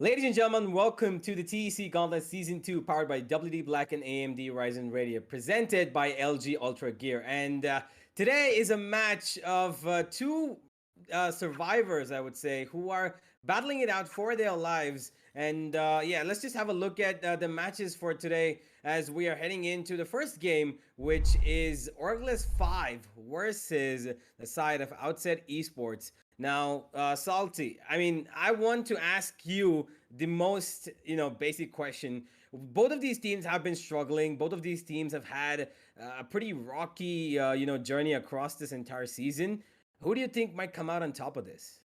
Ladies and gentlemen, welcome to the TEC Gauntlet Season 2, powered by WD Black and AMD Ryzen Radio, presented by LG Ultragear. And today is a match of two survivors, I would say, who are battling it out for their lives. And yeah, let's just have a look at the matches for today as we are heading into the first game, which is Orgless 5 versus the side of Outset Esports. Now, Salty, I mean, I want to ask you the most, basic question. Both of these teams have been struggling. Both of these teams have had a pretty rocky, journey across this entire season. Who do you think might come out on top of this?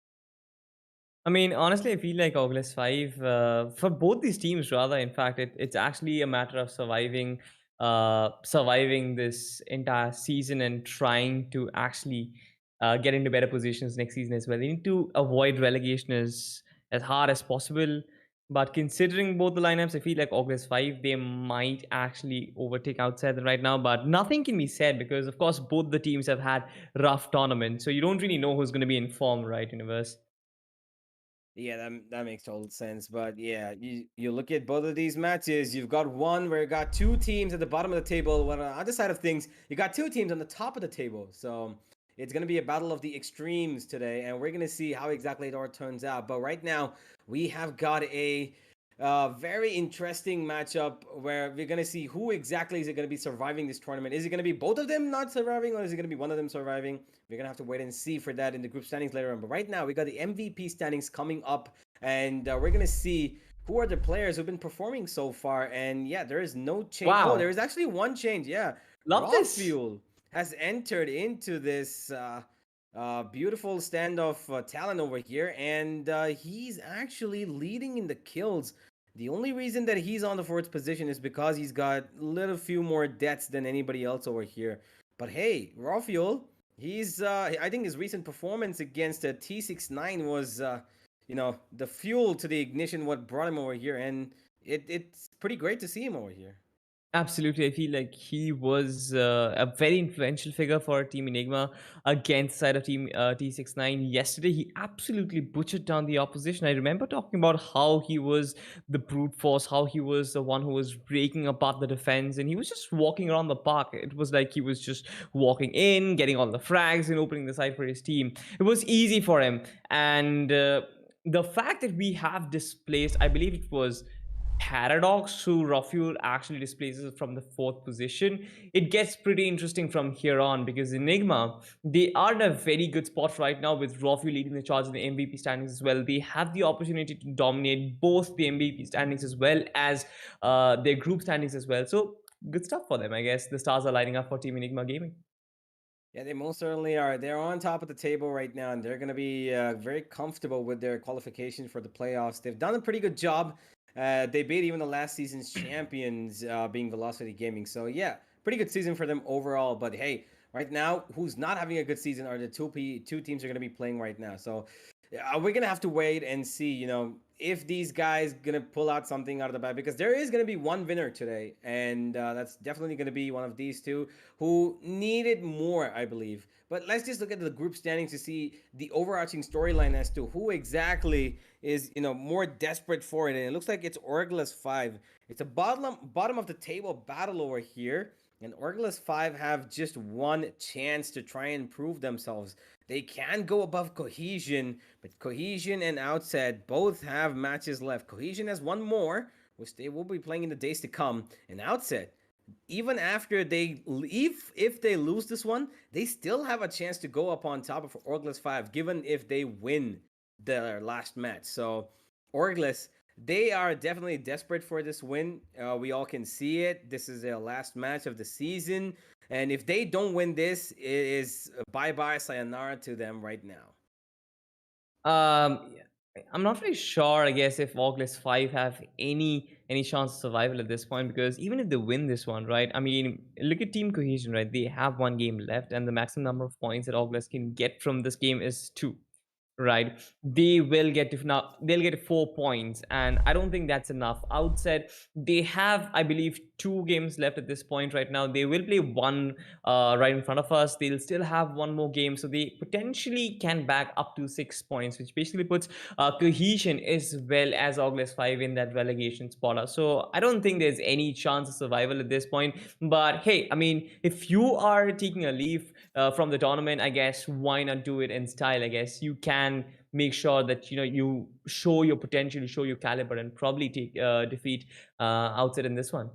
I mean, honestly, I feel like Orgless 5, for both these teams, rather, in fact, it's actually a matter of surviving this entire season and trying to actually get into better positions next season as well. They need to avoid relegation as hard as possible. But considering both the lineups, I feel like Orgless 5, they might actually overtake Outset right now. But nothing can be said because, of course, both the teams have had rough tournaments. So you don't really know who's going to be in form, right, Universe? Yeah, that makes total sense. But yeah, you look at both of these matches. You've got one where you got two teams at the bottom of the table. While on the other side of things, you got two teams on the top of the table. So it's gonna be a battle of the extremes today, and we're gonna see how exactly it all turns out. But right now, we have got a very interesting matchup where we're gonna see who exactly is it gonna be surviving this tournament. Is it gonna be both of them not surviving, or is it gonna be one of them surviving? We're gonna have to wait and see for that in the group standings later on. But right now, we got the MVP standings coming up, and we're gonna see who are the players who've been performing so far. And yeah, there is no change. Oh, there Wow. is actually one change. Yeah, Love Raw this. Fuel has entered into this beautiful standoff talent over here, and he's actually leading in the kills. The only reason that he's on the fourth position is because he's got a little few more deaths than anybody else over here. But hey, Raw Fuel, he's I think his recent performance against T69 was the fuel to the ignition what brought him over here, and it's pretty great to see him over here. Absolutely. I feel like he was a very influential figure for Team Enigma against the side of Team T69. Yesterday, he absolutely butchered down the opposition. I remember talking about how he was the brute force, how he was the one who was breaking apart the defense, and he was just walking around the park. It was like he was just walking in, getting all the frags, and opening the side for his team. It was easy for him. And the fact that we have displaced, I believe it was Paradox, who Rafuel actually displaces from the fourth position. It gets pretty interesting from here on because Enigma, they are in a very good spot right now with Rafuel leading the charge in the MVP standings as well. They have the opportunity to dominate both the MVP standings as well as their group standings as well. So good stuff for them, I guess. The stars are lining up for Team Enigma Gaming. Yeah, they most certainly are. They're on top of the table right now, and they're going to be very comfortable with their qualification for the playoffs. They've done a pretty good job. They beat even the last season's champions, being Velocity Gaming. So yeah, pretty good season for them overall. But hey, right now, who's not having a good season are the two teams are going to be playing right now. So we're gonna have to wait and see, if these guys gonna pull out something out of the bag, because there is gonna be one winner today, and that's definitely gonna be one of these two who needed more, I believe. But let's just look at the group standings to see the overarching storyline as to who exactly is, more desperate for it. And it looks like it's Orgless 5. It's a bottom of the table battle over here. And Orgless 5 have just one chance to try and prove themselves. They can go above Cohesion, but Cohesion and Outset both have matches left. Cohesion has one more, which they will be playing in the days to come. And Outset, even after they leave, if they lose this one, they still have a chance to go up on top of Orgless 5, given if they win their last match. So Orgless, they are definitely desperate for this win. We all can see it. This is their last match of the season, and if they don't win this, it is bye bye sayonara to them right now. Yeah, I'm not really sure. I guess if Orgless 5 have any chance of survival at this point, because even if they win this one, right? I mean, look at team cohesion, right? They have one game left, and the maximum number of points that Orgless can get from this game is two, right? They will get to now they'll get 4 points, and I don't think that's enough. Outset, they have, I believe, 2 games left at this point right now. They will play one right in front of us. They'll still have one more game, so they potentially can back up to 6 points, which basically puts cohesion as well as Orgless 5 in that relegation spot. So I don't think there's any chance of survival at this point. But hey, I mean, if you are taking a leave from the tournament, I guess why not do it in style? I guess you can make sure that you show your potential, show your caliber, and probably take defeat Outset in this one.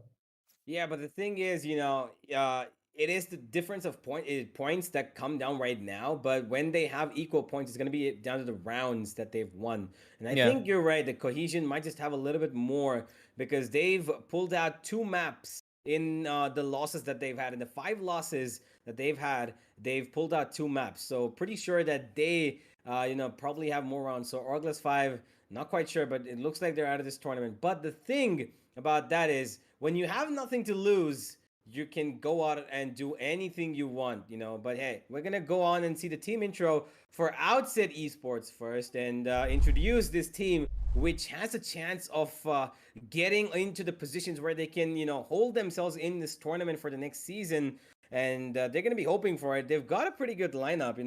Yeah, but the thing is, it is the difference of points that come down right now. But when they have equal points, it's going to be down to the rounds that they've won. And I Yeah. think you're right. The cohesion might just have a little bit more because they've pulled out two maps in the losses that they've had. In the five losses that they've had, they've pulled out two maps. So pretty sure that they, probably have more rounds. So Orgless 5, not quite sure, but it looks like they're out of this tournament. But the thing about that is when you have nothing to lose, you can go out and do anything you want. But hey, we're gonna go on and see the team intro for Outset Esports first and introduce this team, which has a chance of getting into the positions where they can, hold themselves in this tournament for the next season. And they're gonna be hoping for it. They've got a pretty good lineup.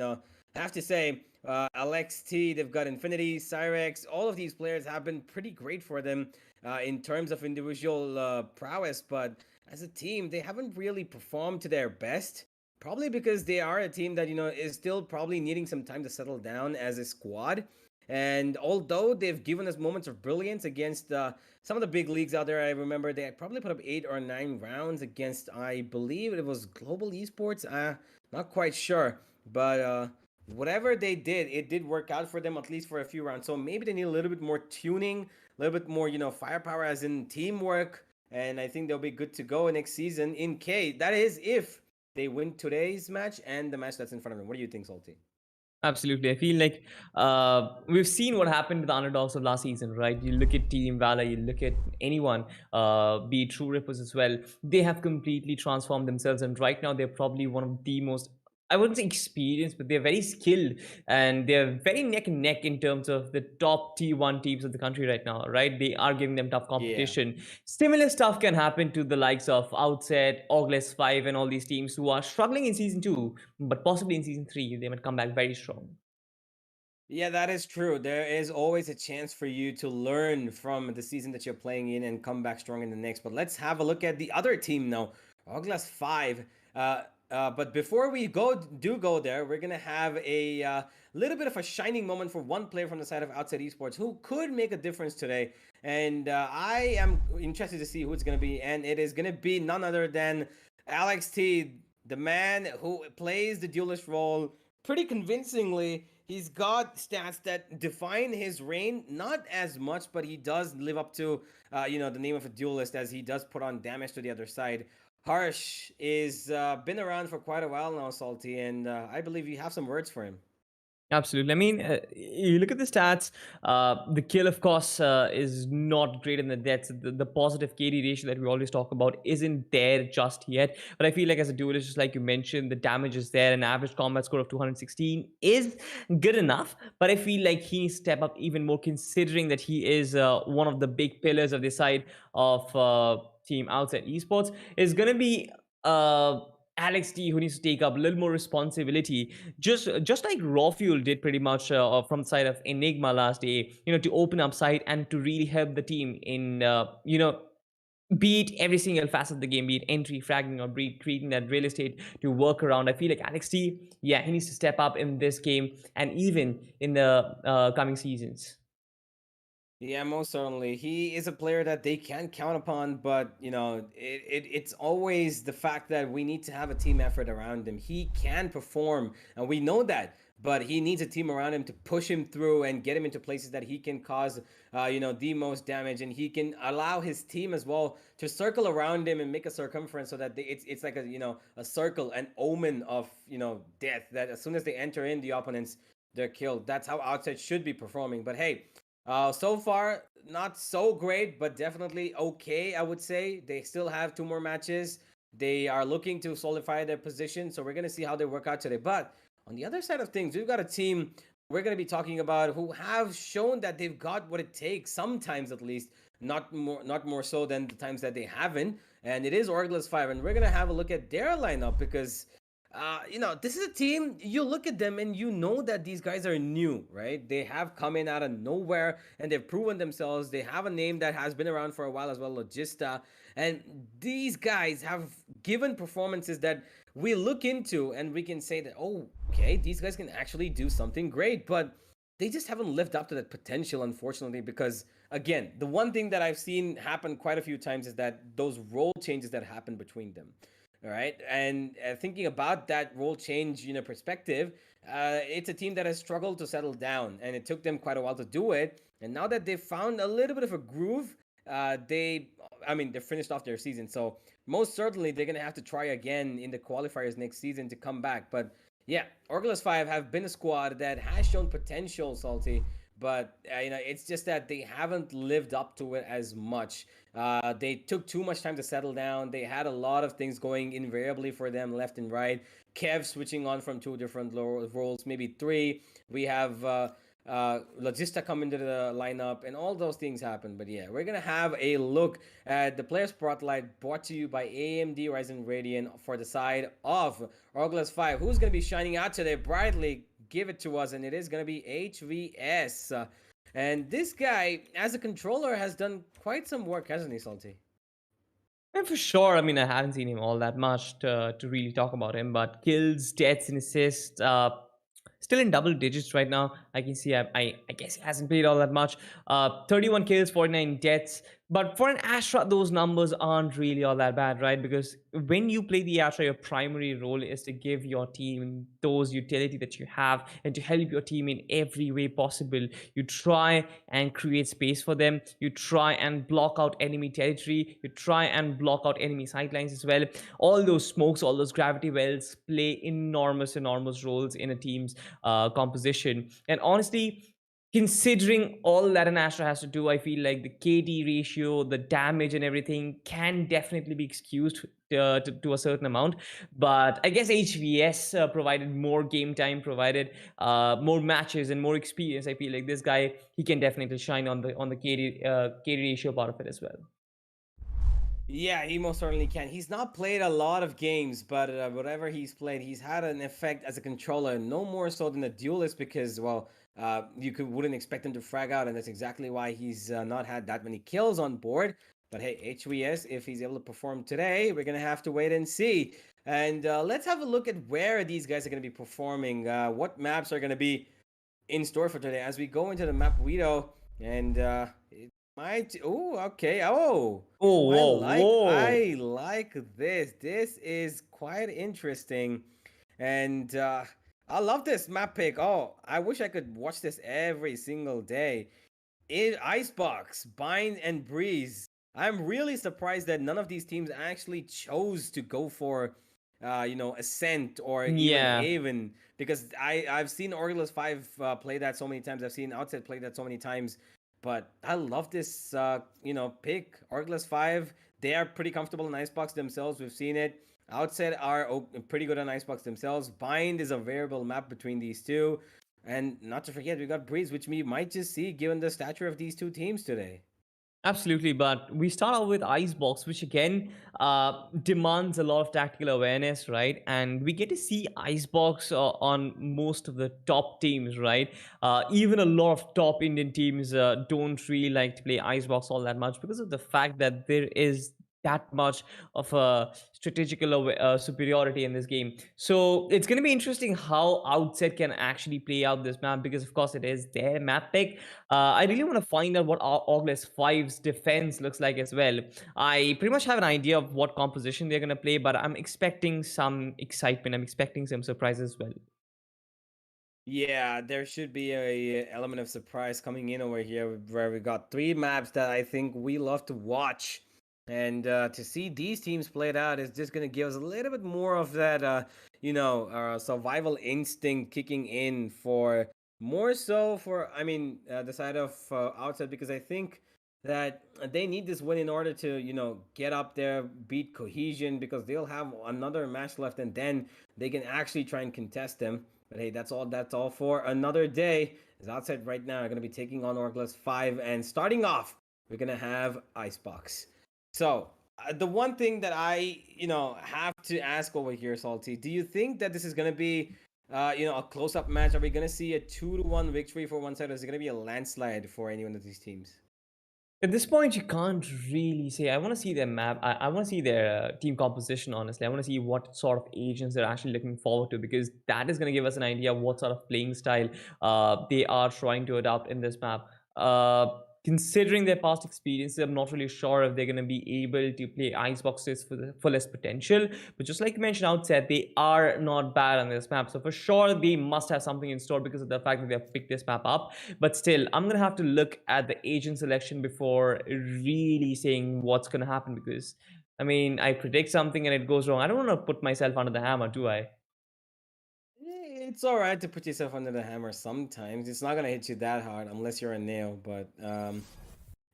I have to say, Alex T, they've got Infinity, Cyrex. All of these players have been pretty great for them in terms of individual prowess, but as a team, they haven't really performed to their best. Probably because they are a team that is still probably needing some time to settle down as a squad. And although they've given us moments of brilliance against some of the big leagues out there, I remember they had probably put up 8 or 9 rounds against, I believe it was Global Esports. Not quite sure, but whatever they did, it did work out for them at least for a few rounds. So maybe they need a little bit more tuning, a little bit more, firepower as in teamwork. And I think they'll be good to go next season in K. That is if they win today's match and the match that's in front of them. What do you think, Salty? Absolutely. I feel like we've seen what happened to the underdogs of last season, right? You look at Team Valor, you look at anyone, be it True Rippers as well. They have completely transformed themselves, and right now they're probably one of the most, I wouldn't say experienced, but they're very skilled, and they're very neck and neck in terms of the top T1 teams of the country right now, right? They are giving them tough Yeah. competition. Similar stuff can happen to the likes of Outset, Orgless 5, and all these teams who are struggling in season 2, but possibly in season 3 they might come back very strong. Yeah, that is true. There is always a chance for you to learn from the season that you're playing in and come back strong in the next. But let's have a look at the other team now, Oglas 5. But before we go there, we're gonna have a little bit of a shining moment for one player from the side of Outside Esports who could make a difference today. And I am interested to see who it's gonna be, and it is gonna be none other than Alex T, the man who plays the duelist role pretty convincingly. He's got stats that define his reign, not as much, but he does live up to, the name of a duelist as he does put on damage to the other side. Harsh is been around for quite a while now, Salty, and I believe you have some words for him. Absolutely. I mean, you look at the stats. The kill, of course, is not great in the deaths. The positive KD ratio that we always talk about isn't there just yet. But I feel like as a duelist, just like you mentioned, the damage is there. An average combat score of 216 is good enough. But I feel like he needs to step up even more, considering that he is one of the big pillars of the side of Team Outset Esports. Is going to be uh, Alex D, who needs to take up a little more responsibility, just like Raw Fuel did pretty much from the side of Enigma last day, to open up side and to really help the team in beat every single facet of the game, be it entry, fragging, or creating that real estate to work around. I feel like Alex T, yeah, he needs to step up in this game and even in the coming seasons. Yeah, most certainly. He is a player that they can count upon, but it's always the fact that we need to have a team effort around him. He can perform, and we know that, but he needs a team around him to push him through and get him into places that he can cause, the most damage, and he can allow his team as well to circle around him and make a circumference so that it's like a circle, an omen of death. That as soon as they enter in, the opponents they're killed. That's how Outset should be performing. But hey. So far, not so great, but definitely okay, I would say. They still have two more matches. They are looking to solidify their position, so we're going to see how they work out today. But on the other side of things, we've got a team we're going to be talking about who have shown that they've got what it takes, sometimes at least, not more so than the times that they haven't. And it is Orgless 5, and we're going to have a look at their lineup because this is a team, you look at them and you know that these guys are new, right? They have come in out of nowhere and they've proven themselves. They have a name that has been around for a while as well, Logista. And these guys have given performances that we look into and we can say that, oh, okay, these guys can actually do something great. But they just haven't lived up to that potential, unfortunately, because again, the one thing that I've seen happen quite a few times is that those role changes that happen between them. All right, and thinking about that role change, perspective, it's a team that has struggled to settle down, and it took them quite a while to do it. And now that they've found a little bit of a groove, they're finished off their season, so most certainly they're gonna have to try again in the qualifiers next season to come back. But yeah, Orgless 5 have been a squad that has shown potential, Salty, but it's just that they haven't lived up to it as much. They took too much time to settle down. They had a lot of things going invariably for them left and right. Kev switching on from two different roles, maybe three. We have Logista come into the lineup, and all those things happen. But yeah, we're gonna have a look at the player spotlight brought to you by AMD Ryzen Radeon for the side of Orgless 5. Who's gonna be shining out today brightly? Give it to us, and it is gonna be HVS. And this guy, as a controller, has done quite some work, hasn't he, Salty? And for sure, I mean, I haven't seen him all that much to really talk about him, but kills, deaths, and assists, still in double digits right now. I can see, I guess he hasn't played all that much. 31 kills, 49 deaths. But for an Astra, those numbers aren't really all that bad, right? Because when you play the Astra, your primary role is to give your team those utility that you have and to help your team in every way possible. You try and create space for them. You try and block out enemy territory. You try and block out enemy sidelines as well. All those smokes, all those gravity wells play enormous roles in a team's composition. And honestly, considering all that an Astra has to do, I feel like the KD ratio, the damage, and everything can definitely be excused to a certain amount. But I guess HVS provided more game time, provided more matches and more experience. I feel like this guy, he can definitely shine on the KD ratio part of it as well. Yeah, he most certainly can. He's not played a lot of games, but whatever he's played, he's had an effect as a controller, no more so than a duelist because, well, wouldn't expect him to frag out, and that's exactly why he's not had that many kills on board. But hey, HVS, if he's able to perform today, we're gonna have to wait and see. And let's have a look at where these guys are gonna be performing. What maps are gonna be in store for today as we go into the map Guido, and it might. Oh, okay. Oh, I whoa, like whoa. I like this. This is quite interesting, and I love this map pick. Oh, I wish I could watch this every single day. Icebox, Bind, and Breeze. I'm really surprised that none of these teams actually chose to go for, Ascent or even Yeah. Haven, because I've seen Orgless 5 play that so many times. I've seen Outset play that so many times, but I love this, pick. Orgless 5, they are pretty comfortable in Icebox themselves. We've seen it. Outset are pretty good on Icebox themselves. Bind is a variable map between these two. And not to forget, we got Breeze, which we might just see given the stature of these two teams today. Absolutely, but we start out with Icebox, which again demands a lot of tactical awareness, right? And we get to see Icebox on most of the top teams, right? Even a lot of top Indian teams don't really like to play Icebox all that much because of the fact that there is that much of a strategical superiority in this game. So it's going to be interesting how Outset can actually play out this map because, of course, it is their map pick. I really want to find out what Orgless 5's defense looks like as well. I pretty much have an idea of what composition they're going to play, but I'm expecting some excitement. I'm expecting some surprises as well. Yeah, there should be a element of surprise coming in over here where we got three maps that I think we love to watch. And to see these teams played out is just going to give us a little bit more of that, survival instinct kicking in for more so for, the side of Outset because I think that they need this win in order to, get up there, beat Cohesion because they'll have another match left and then they can actually try and contest them. But hey, that's all for another day. As Outset right now are going to be taking on Orgless 5 and starting off, we're going to have Icebox. So, the one thing that I, have to ask over here, Salty, do you think that this is going to be a close-up match? Are we going to see a 2-1 victory for one side or is it going to be a landslide for any one of these teams? At this point, you can't really say. I want to see their map. I want to see their team composition, honestly. I want to see what sort of agents they're actually looking forward to because that is going to give us an idea of what sort of playing style they are trying to adopt in this map. Considering their past experiences, I'm not really sure if they're going to be able to play Iceboxes for the fullest potential. But just like you mentioned Outset, they are not bad on this map. So for sure, they must have something in store because of the fact that they have picked this map up. But still, I'm going to have to look at the agent selection before really saying what's going to happen because, I mean, I predict something and it goes wrong. I don't want to put myself under the hammer, do I? It's all right to put yourself under the hammer sometimes. It's not going to hit you that hard unless you're a nail, but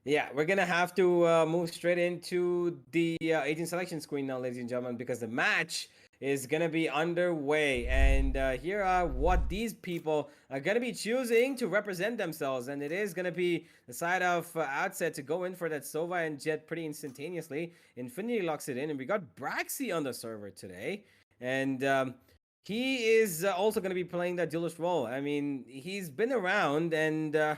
yeah, we're gonna have to move straight into the agent selection screen now, ladies and gentlemen, because the match is gonna be underway. And here are what these people are gonna be choosing to represent themselves. And it is gonna be the side of Outset to go in for that Sova and Jet pretty instantaneously. Infinity locks it in, and we got Braxy on the server today. And he is also gonna be playing that duelist role. I mean, he's been around and.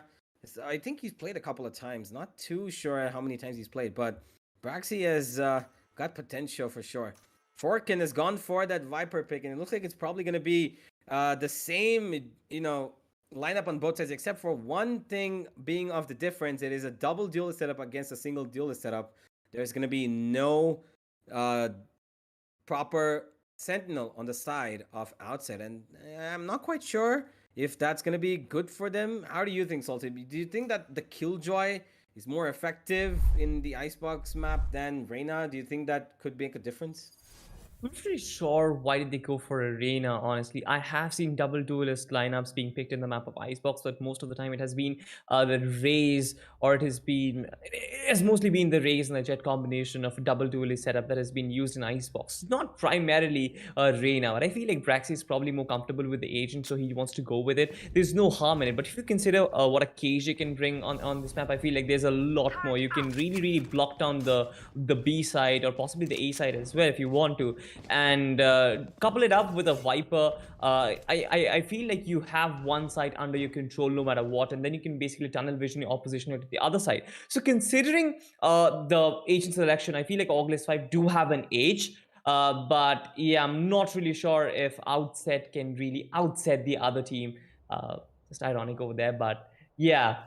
I think he's played a couple of times. Not too sure how many times he's played, but Braxy has got potential for sure. Forkin has gone for that Viper pick, and it looks like it's probably going to be the same, lineup on both sides, except for one thing being of the difference. It is a double duelist setup against a single duelist setup. There's going to be no uh, proper sentinel on the side of Outset, and I'm not quite sure if that's gonna be good for them. How do you think, Salty? Do you think that the Killjoy is more effective in the Icebox map than Reyna? Do you think that could make a difference? I'm not really sure why did they go for Arena, honestly. I have seen double duelist lineups being picked in the map of Icebox, but most of the time it has been the Raze or it has mostly been the Raze and the Jet combination of a double duelist setup that has been used in Icebox. Not primarily Reyna, but I feel like Braxy is probably more comfortable with the agent, so he wants to go with it. There's no harm in it, but if you consider what a KJ can bring on this map, I feel like there's a lot more. You can really block down the B side or possibly the A side as well if you want to, and couple it up with a Viper. I feel like you have one side under your control no matter what, and then you can basically tunnel vision your opposition to the other side. So considering the agent selection, I feel like Orgless 5 do have an edge. But yeah, I'm not really sure if Outset can really outset the other team. Just ironic over there, but yeah.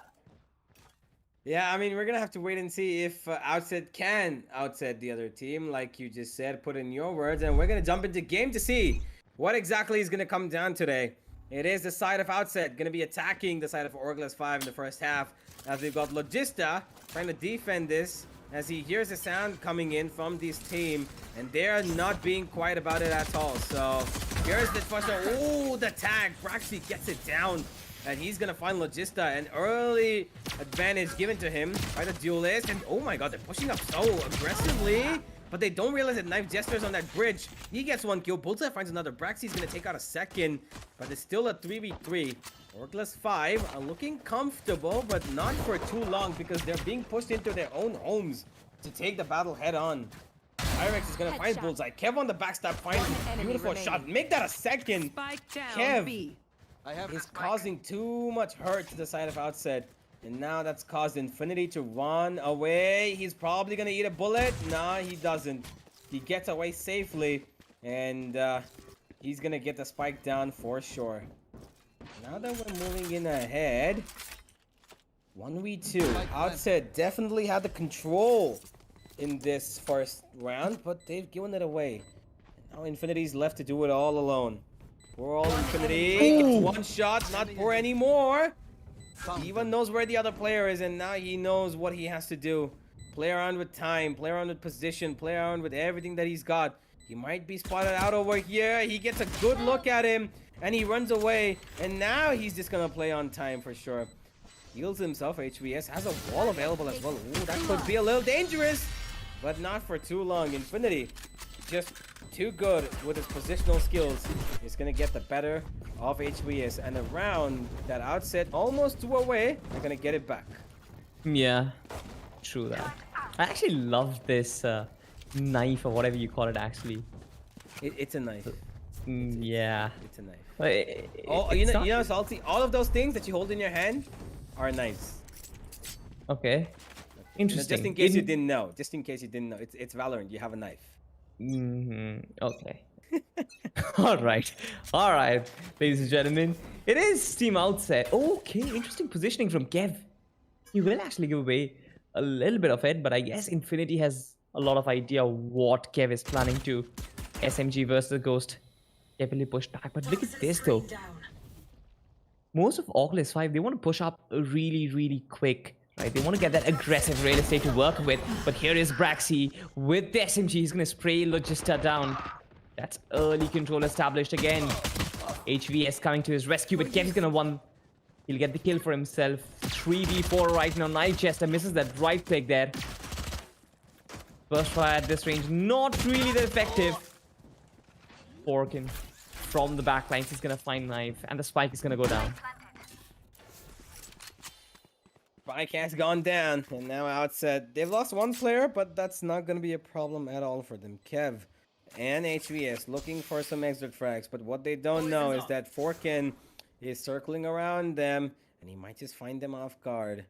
Yeah, I mean, we're gonna have to wait and see if Outset can outset the other team, like you just said, put in your words, and we're gonna jump into game to see what exactly is gonna come down today. It is the side of Outset gonna be attacking the side of Orgless 5 in the first half, as we've got Logista trying to defend this, as he hears a sound coming in from this team, and they're not being quiet about it at all. So here's the first one. Oh, the tag. Braxy gets it down. And he's gonna find Logista, an early advantage given to him by the duelist. And oh my god, they're pushing up so aggressively. but they don't realize that Knife Jester's on that bridge. He gets one kill. Bullseye finds another. Braxy's gonna take out a second, but it's still a 3v3. Orgless 5 are looking comfortable, but not for too long because they're being pushed into their own homes to take the battle head on. Irex is gonna find Bullseye. Kev on the backstab finds a beautiful shot. Make that a second. Kev is causing too much hurt to the side of Outset. And now that's caused Infinity to run away. He's probably gonna eat a bullet. Nah, he doesn't. He gets away safely. And he's gonna get the spike down for sure. Now that we're moving in ahead, 1v2. Outset definitely had the control in this first round, but they've given it away. And now Infinity's left to do it all alone. Poor old Infinity gets one shot, not poor anymore. He even knows where the other player is, and now he knows what he has to do. Play around with time, play around with position, play around with everything that he's got. He might be spotted out over here. He gets a good look at him, and he runs away. And now he's just gonna play on time for sure. Heals himself. HVS has a wall available as well. Ooh, that could be a little dangerous, but not for too long. Infinity, just too good with his positional skills. He's gonna get the better of HVS, and a round that Outset almost threw away, they're gonna get it back. Yeah, true that. I actually love this knife or whatever you call it. Actually, It's a knife. Yeah, It's a knife. Oh, you know, Salty. All of those things that you hold in your hand are knives. Okay, interesting. Just in case you didn't know. Just in case you didn't know, it's Valorant. You have a knife. Okay. all right, ladies and gentlemen, it is Team Outset. Okay, interesting positioning from Kev. He will actually give away a little bit of it, but I guess Infinity has a lot of idea what Kev is planning to. SMG versus Ghost, definitely pushed back, but look at this though. Most of Orgless 5, they want to push up really quick, right? They want to get that aggressive real estate to work with, but here is Braxy with the SMG. He's going to spray Logista down. That's early control established again. HVS coming to his rescue, but Kev's going to he'll get the kill for himself. 3v4 right now. Knife Jester misses that right click there. Burst fire at this range, not really that effective. Forkin from the backlines, he's going to find Knife, and the spike is going to go down. Spike has gone down, and now Outset. They've lost one player, but that's not going to be a problem at all for them. Kev and HVS looking for some exit frags, but what they don't know is that Forkin is circling around them, and he might just find them off guard.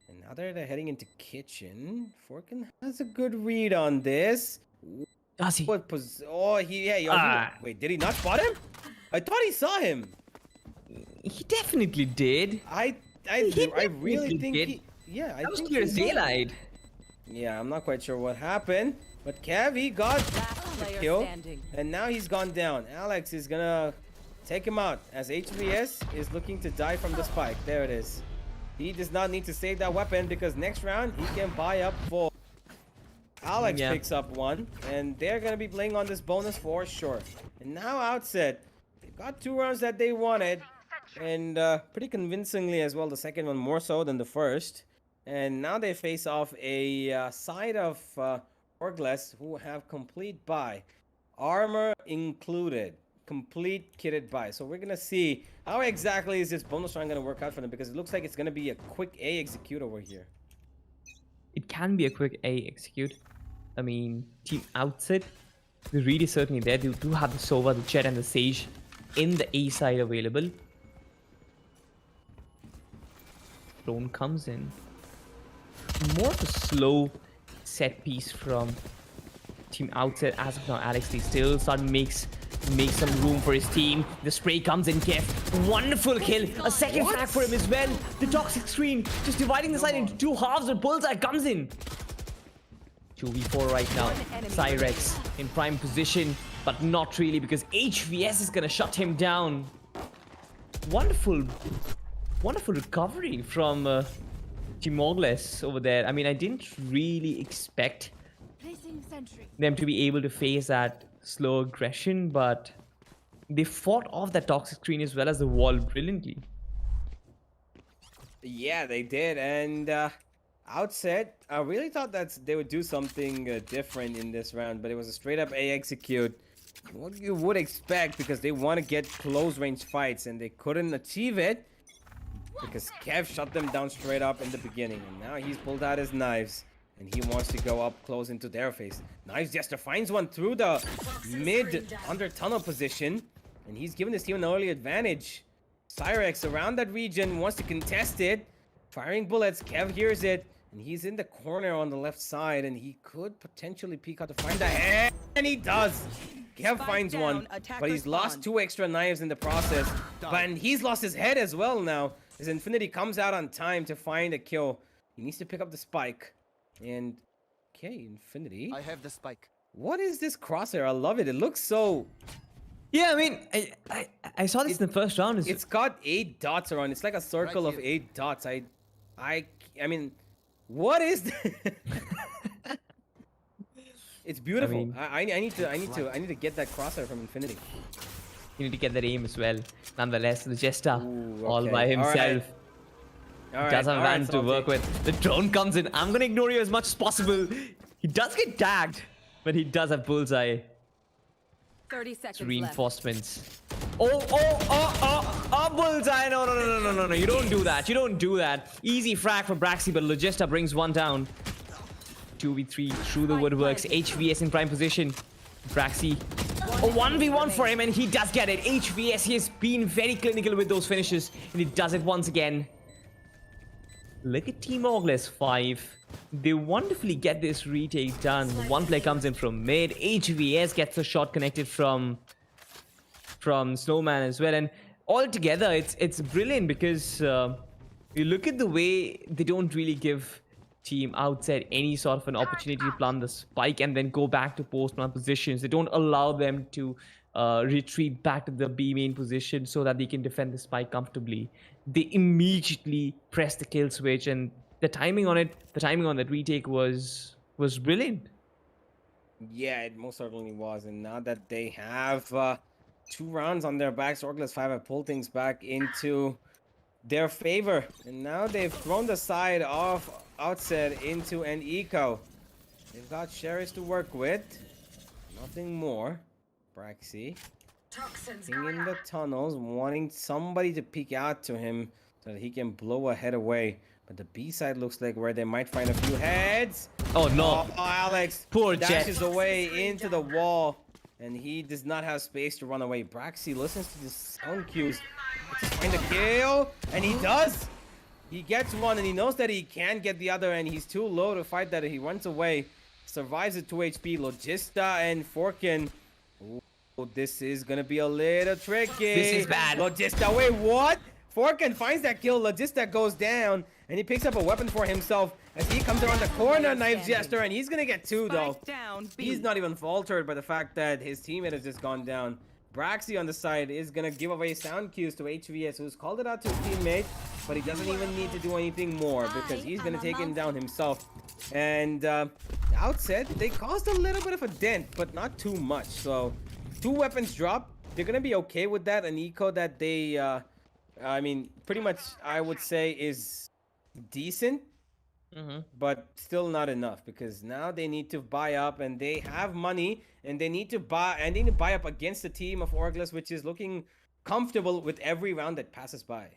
And now they're heading into kitchen. Forkin has a good read on this. Does he? Wait, did he not spot him? I thought he saw him. He definitely did. I really think he... Yeah, I think clear as daylight. Yeah, I'm not quite sure what happened, but Kev, he got the kill, and now he's gone down. Alex is gonna take him out as HVS is looking to die from the spike. There it is. He does not need to save that weapon because next round he can buy up full. Alex picks up one, and they're gonna be playing on this bonus for sure. And now Outset, they've got 2 rounds that they wanted, and pretty convincingly as well. The second one more so than the first. And now they face off a side of Orgless who have complete buy, armor included, complete kitted buy. So we're gonna see how exactly is this bonus round gonna work out for them, because it looks like it's gonna be a quick A execute over here. It can be a quick A execute. I mean, Team Outset, the read is certainly there. They do have the Sova, the Jet, and the Sage in the A side available. Drone comes in. More of a slow set piece from Team Outset. As of now, Alex, they still start make some room for his team. The spray comes in, Kev. Wonderful kill. A second frag for him as well. The toxic screen just dividing the side into 2 halves. The Bullseye comes in. 2v4 right now. Cyrex in prime position, but not really, because HVS is gonna shut him down. Wonderful recovery from Team Orgless over there. I mean, I didn't really expect them to be able to face that slow aggression, but they fought off that toxic screen as well as the wall brilliantly. Yeah, they did, and Outset, I really thought that they would do something different in this round, but it was a straight up A execute. What you would expect, because they want to get close range fights and they couldn't achieve it because Kev shut them down straight up in the beginning, and now he's pulled out his knives and he wants to go up close into their face. Knives Jester finds one through the mid under tunnel position, and he's given his team an early advantage. Cyrex around that region wants to contest it, firing bullets. Kev hears it, and he's in the corner on the left side, and he could potentially peek out to find the head, and he does. Kev finds one, but he's lost 2 extra knives in the process. And he's lost his head as well now, as Infinity comes out on time to find a kill. He needs to pick up the spike. And, okay, Infinity. I have the spike. What is this crosshair? I love it. It looks so... Yeah, I mean, I saw this in the first round. It's got 8 dots around. It's like a circle Right of here. 8 dots. I mean, what is this? It's beautiful. mean- I need to get that crosshair from Infinity. You need to get that aim as well. Nonetheless, the Jester, Ooh, all okay. by All right. himself, does have a man to work with. The drone comes in. I'm gonna ignore you as much as possible. He does get tagged, but he does have bullseye. 30 seconds left. Reinforcements. Oh, bullseye. No. You don't do that. You don't do that. Easy frag for Braxy, but Logista brings one down. 2v3 through the woodworks. HVS in prime position. Braxy. A 1v1 for him, and he does get it. HVS, he has been very clinical with those finishes, and he does it once again. Look at Team Orgless 5. They wonderfully get this retake done. One play comes in from mid. HVS gets a shot connected from Snowman as well. And altogether, it's brilliant because you look at the way they don't really give Team Outset any sort of an opportunity to plant the spike and then go back to post-plant positions. They don't allow them to retreat back to the B main position so that they can defend the spike comfortably. They immediately press the kill switch, and the timing on that retake was brilliant. Yeah, it most certainly was. And now that they have 2 rounds on their backs, Orgless 5 have pulled things back into their favor. And now they've thrown the side of Outset into an eco. They've got Sheriff to work with. Nothing more. Braxy being in the tunnels, wanting somebody to peek out to him so that he can blow a head away. But the B side looks like where they might find a few heads. Oh no. Oh, Alex Poor Jet. dashes away into the wall, and he does not have space to run away. Braxy listens to the sound cues to find a kill, and he does. He gets one, and he knows that he can get the other, and he's too low to fight that. He runs away, survives at 2 HP. Logista and Forkin. Ooh, this is gonna be a little tricky. This is bad. Logista, wait, what? Forkin finds that kill. Logista goes down, and he picks up a weapon for himself as he comes around the corner. Knife Jester, and he's gonna get 2 though. Spike down, B. He's not even faltered by the fact that his teammate has just gone down. Braxy on the side is gonna give away sound cues to HVS, who's called it out to his teammate, but he doesn't even need to do anything more because he's gonna take him down himself. And Outset, they caused a little bit of a dent, but not too much. So 2 weapons drop. They're gonna be okay with that. An eco that they, I mean, pretty much I would say is decent. But still not enough, because now they need to buy up, and they have money, and they need to buy up against the team of Orgless, which is looking comfortable with every round that passes by.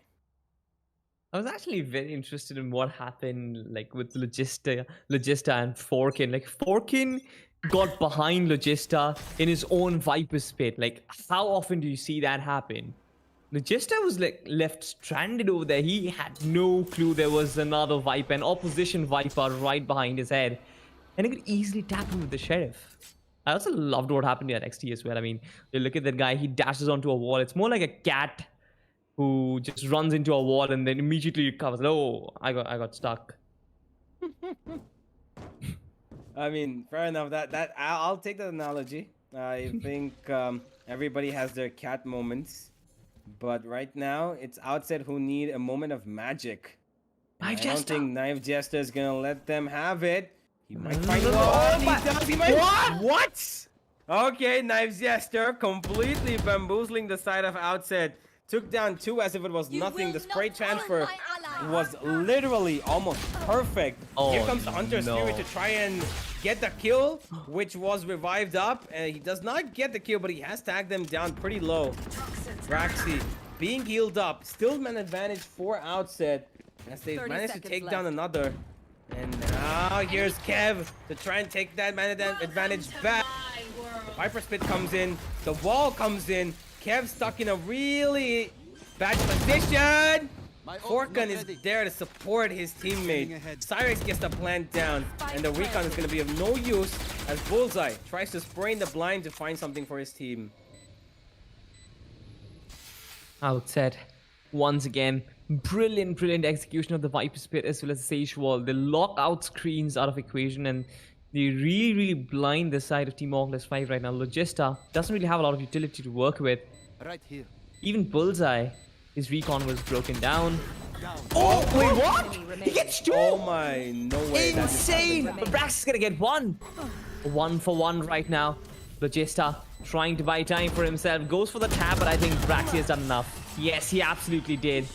I was actually very interested in what happened, like with Logista and Forkin. Like Forkin got behind Logista in his own Viper's pit. Like, how often do you see that happen? Logista was like left stranded over there. He had no clue there was another Viper, an opposition Viper right behind his head, and he could easily tap him with the Sheriff. I also loved what happened to NXT as well. I mean, you look at that guy, he dashes onto a wall. It's more like a cat who just runs into a wall and then immediately recovers. Oh, I got stuck. I mean, fair enough. That I'll take that analogy. I think everybody has their cat moments, but right now it's Outset who need a moment of magic. I don't think Knife Jester is gonna let them have it. He might find one. He does. He might. What? Okay, Knife Jester completely bamboozling the side of Outset. Took down 2 as if it was nothing. The spray transfer was literally almost perfect. Here Oh, comes the Hunter Spirit no. to try and get the kill, which was revived up. And he does not get the kill, but he has tagged them down pretty low. Braxy being healed up. Still an advantage for Outset as they 30 managed to seconds take down left. another. And now here's Kev to try and take that advantage back. Viper Spit comes in. The wall comes in. Kev stuck in a really bad position. Forkun is there to support his teammate. Cyrex gets the plant down, and the recon is going to be of no use as Bullseye tries to spray in the blind to find something for his team. Outset, once again, brilliant execution of the Viper Spit as well as the Sage Wall. They lock out screens out of equation and they really blind the side of Team Orgless 5 right now. Logista doesn't really have a lot of utility to work with. Right here. Even Bullseye, his recon was broken down. Oh, wait, what? He gets two! Oh my, no way. that just Insane! happened. But Brax is gonna get one. 1-for-1 right now. Logista trying to buy time for himself. Goes for the tap, but I think Braxy has done enough. Yes, he absolutely did.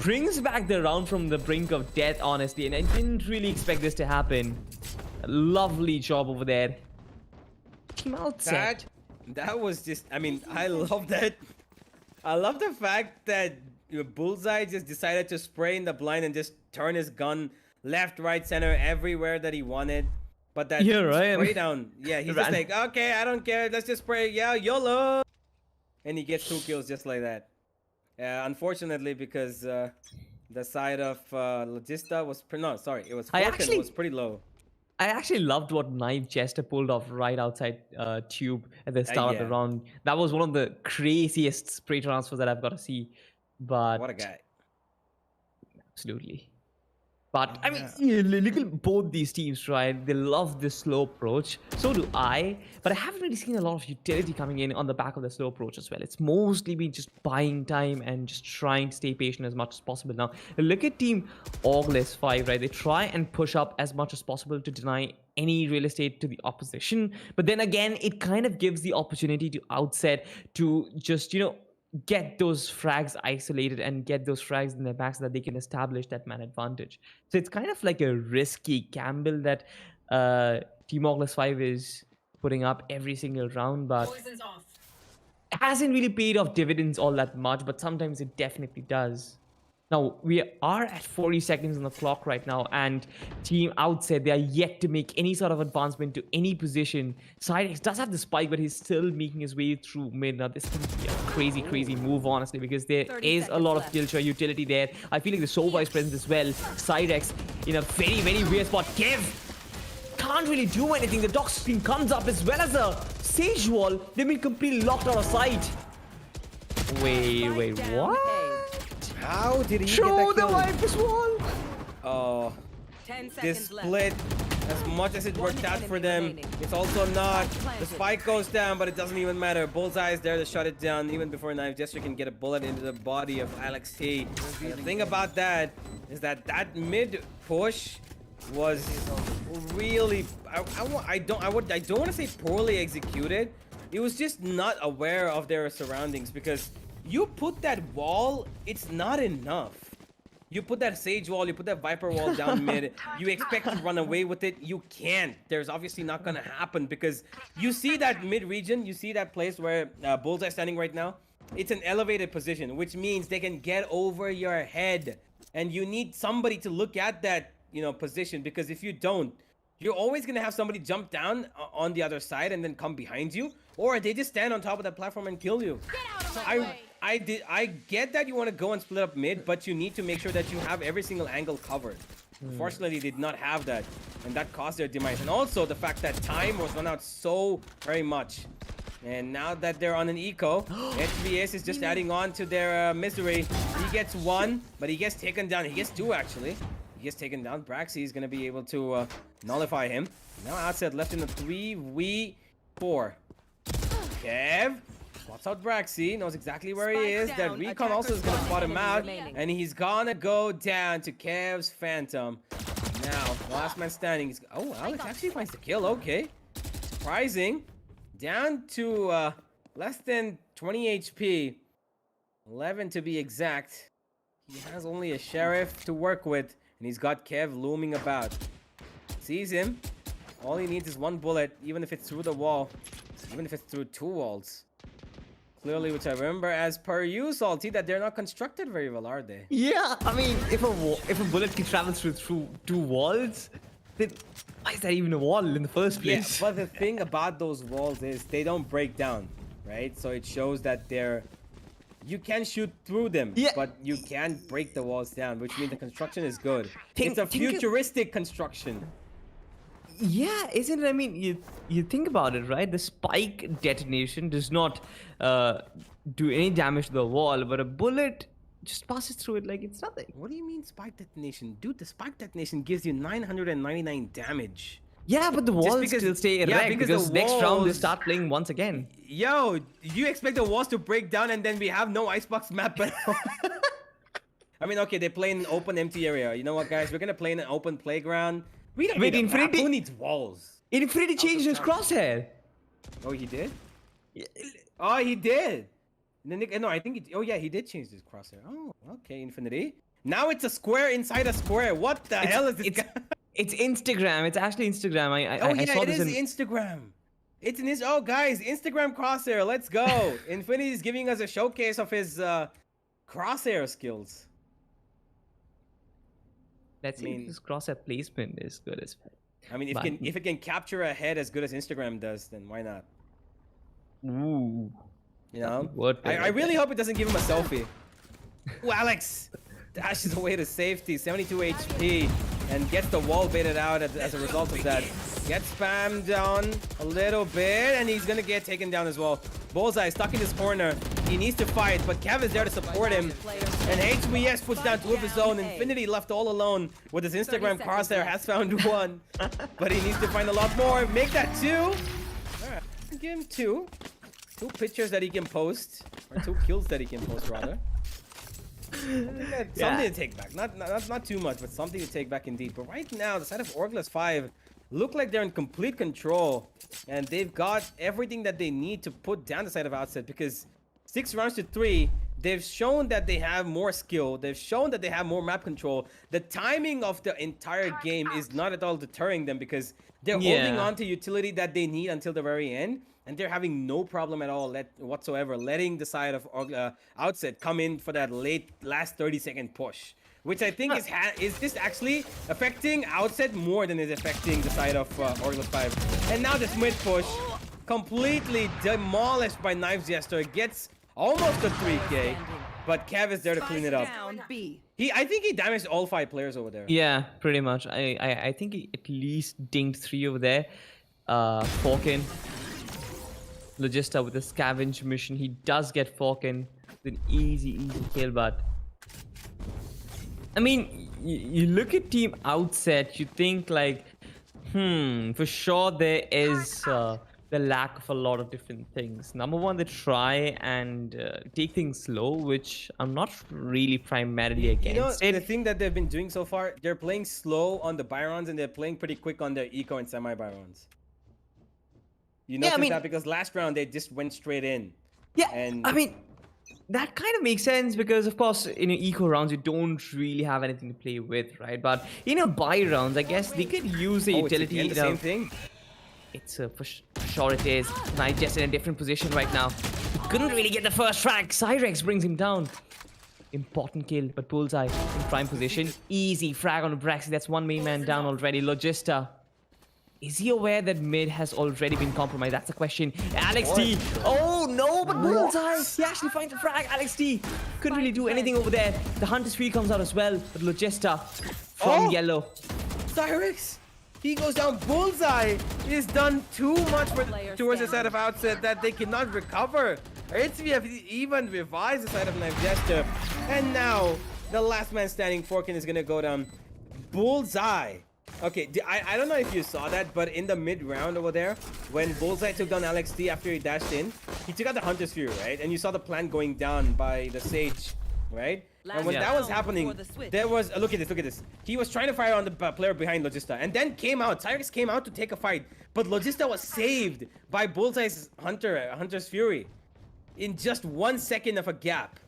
Brings back the round from the brink of death, honestly. And I didn't really expect this to happen. Lovely job over there. Team Outset. That was just, I mean, I love that. I love the fact that Bullseye just decided to spray in the blind and just turn his gun left, right, center, everywhere that he wanted. But that Yeah, right. spray down, yeah, he's just like, okay, I don't care, let's just spray, yeah, YOLO. And he gets 2 kills just like that. Unfortunately, because the side of Logista was, no, sorry, it was Fortune was pretty low. I actually loved what Knife Jester pulled off right outside Tube at the start of the Yeah. round. That was one of the craziest spray transfers that I've got to see. But What a guy. absolutely. But I mean, yeah, look at both these teams, right? They love this slow approach. So do I. But I haven't really seen a lot of utility coming in on the back of the slow approach as well. It's mostly been just buying time and just trying to stay patient as much as possible. Now, look at Team Orgless 5, right? They try and push up as much as possible to deny any real estate to the opposition. But then again, it kind of gives the opportunity to Outset to just, get those frags isolated and get those frags in their back so that they can establish that man advantage. So it's kind of like a risky gamble that Team Orgless 5 is putting up every single round, but it hasn't really paid off dividends all that much, but sometimes it definitely does. Now, we are at 40 seconds on the clock right now, and Team Outset, they are yet to make any sort of advancement to any position. Cyrex does have the spike, but he's still making his way through mid. Now, this can be a crazy move, honestly, because there is a lot of kill shot utility there. I feel like the Sova is present as well. Cyrex in a very weird spot. Kev can't really do anything. The dock screen comes up as well as a Sage Wall. They've been completely locked out of sight. Wait, what? How did he Show get that the kill? Viper's Wall! Oh, 10 this seconds left. split, as much as it worked out for them, it's also not. The spike goes down, but it doesn't even matter. Bullseye is there to shut it down even before Knife Jester can get a bullet into the body of Alex T. And the thing about that is that that mid push was really, I don't want to say poorly executed. It was just not aware of their surroundings, because you put that wall, it's not enough. You put that Sage Wall, you put that Viper Wall down mid, you expect to run away with it, you can't. There's obviously not gonna happen, because you see that mid region, you see that place where Bullseye is standing right now. It's an elevated position, which means they can get over your head. And you need somebody to look at that, position, because if you don't, you're always gonna have somebody jump down on the other side and then come behind you, or they just stand on top of that platform and kill you. So I get that you want to go and split up mid, but you need to make sure that you have every single angle covered. Unfortunately, they did not have that, and that caused their demise. And also the fact that time was run out so very much. And now that they're on an eco, HVS is just adding on to their misery. He gets 1, but he gets taken down. He gets 2 actually. He gets taken down. Braxy is going to be able to nullify him. Now Outset left in a 3v4. Kev spots out Braxy, knows exactly where he is. That recon also is going to spot him out. And he's going to go down to Kev's Phantom. Now, last man standing. Oh, Alex actually finds the kill. Okay. Surprising. Down to less than 20 HP. 11 to be exact. He has only a Sheriff to work with, and he's got Kev looming about. Sees him. All he needs is one bullet, even if it's through the wall. Even if it's through two walls. Clearly, which I remember as per you, Salty, that they're not constructed very well, are they? Yeah, I mean, if a bullet can travel through two walls, then why is that even a wall in the first place? Yeah, but the thing about those walls is they don't break down, right? So it shows that you can shoot through them, Yeah. but you can't break the walls down, which means the construction is good. Think- It's a think of- futuristic construction. Yeah, isn't it? I mean, you think about it, right? The spike detonation does not do any damage to the wall, but a bullet just passes through it like it's nothing. What do you mean spike detonation? Dude, the spike detonation gives you 999 damage. Yeah, but the walls because- still stay yeah, erect because because the next round they walls- start playing once again. Yo, you expect the walls to break down and then we have no icebox map at all? I mean, okay, they play in an open empty area. You know what, guys? We're gonna play in an open playground. We don't Wait, need a map. Infinity- Who needs walls? Infinity changed his crosshair. Oh, he did? Oh, he did. No, I think oh yeah, he did change his crosshair. Oh, okay, Infinity. Now it's a square inside a square. What the hell is this guy? It's Instagram. It's actually Instagram. Oh I yeah, saw it this is in Instagram. It's in his. Oh guys, Instagram crosshair. Let's go. Infinity is giving us a showcase of his crosshair skills. Let's see mean- if his crosshair placement is good as well. I mean, But- if it can capture a head as good as Instagram does, then why not? Ooh. You know, Word play I right really there. hope it doesn't give him a selfie. Ooh, Alex dashes away to safety, 72 HP, and gets the wall baited out as a result of that. Gets spammed down a little bit, and he's gonna get taken down as well. Bullseye stuck in his corner. He needs to fight, but Kev is there to support him. And HBS puts down two of his own. Infinity left all alone with his Instagram 30 seconds crosshair left. has found one, but he needs to find a lot more. Make that two. All right, give him two. Two pictures that he can post, or two kills that he can post rather. Something to take back. Not too much, but something to take back indeed. But right now, the side of Orgless 5 look like they're in complete control, and they've got everything that they need to put down the side of Outset, because 6 rounds to 3, they've shown that they have more skill. They've shown that they have more map control. The timing of the entire game is not at all deterring them, because they're holding on to utility that they need until the very end. And they're having no problem at all whatsoever letting the side of Outset come in for that last 30-second push, which I think is this actually affecting Outset more than is affecting the side of Orgless 5. And now this mid push completely demolished by Knives Jester, gets almost a 3K, but Kev is there to clean it up. Down B. I think he damaged all 5 players over there. Yeah, pretty much. I think he at least dinged 3 over there. Falcon. Logista with a scavenge mission. He does get Falcon with an easy kill, but I mean, you look at Team Outset, you think like, for sure there is the lack of a lot of different things. Number one, they try and take things slow, which I'm not really primarily against The it. thing that they've been doing so far, they're playing slow on the Byrons and they're playing pretty quick on their Eco and Semi-Byrons. You Yeah, I notice mean- that because last round they just went straight in. Yeah, And- I mean, that kind of makes sense because, of course, in your eco rounds, you don't really have anything to play with, right? But in your buy rounds, I guess they could use the Oh, it's utility. again the same thing? It's for sure it is. Knight just in a different position right now. He couldn't really get the first frag. Cyrex brings him down. Important kill, but Bullseye in prime position. Easy frag on Braxy. That's one main man down already. Logista. Is he aware that mid has already been compromised? That's the question. Alex D. Oh no, but Bullseye. He actually finds a frag. Alex D. Couldn't really do anything over there. The Hunter's Field comes out as well, but Logista from yellow. Cyrix! He goes down. Bullseye is done too much towards the side of Outset that they cannot recover. HVF even revives the side of Knife Jester. And now, the last man standing, Forkin, is going to go down. Bullseye. Okay, I don't know if you saw that, but in the mid-round over there, when Bullseye took down Alex D after he dashed in, he took out the Hunter's Fury, right? And you saw the plant going down by the Sage, right? And when that was happening, there was look at this. He was trying to fire on the player behind Logista, and then came out. Cyrix came out to take a fight, but Logista was saved by Bullseye's Hunter's Fury, in just 1 second of a gap.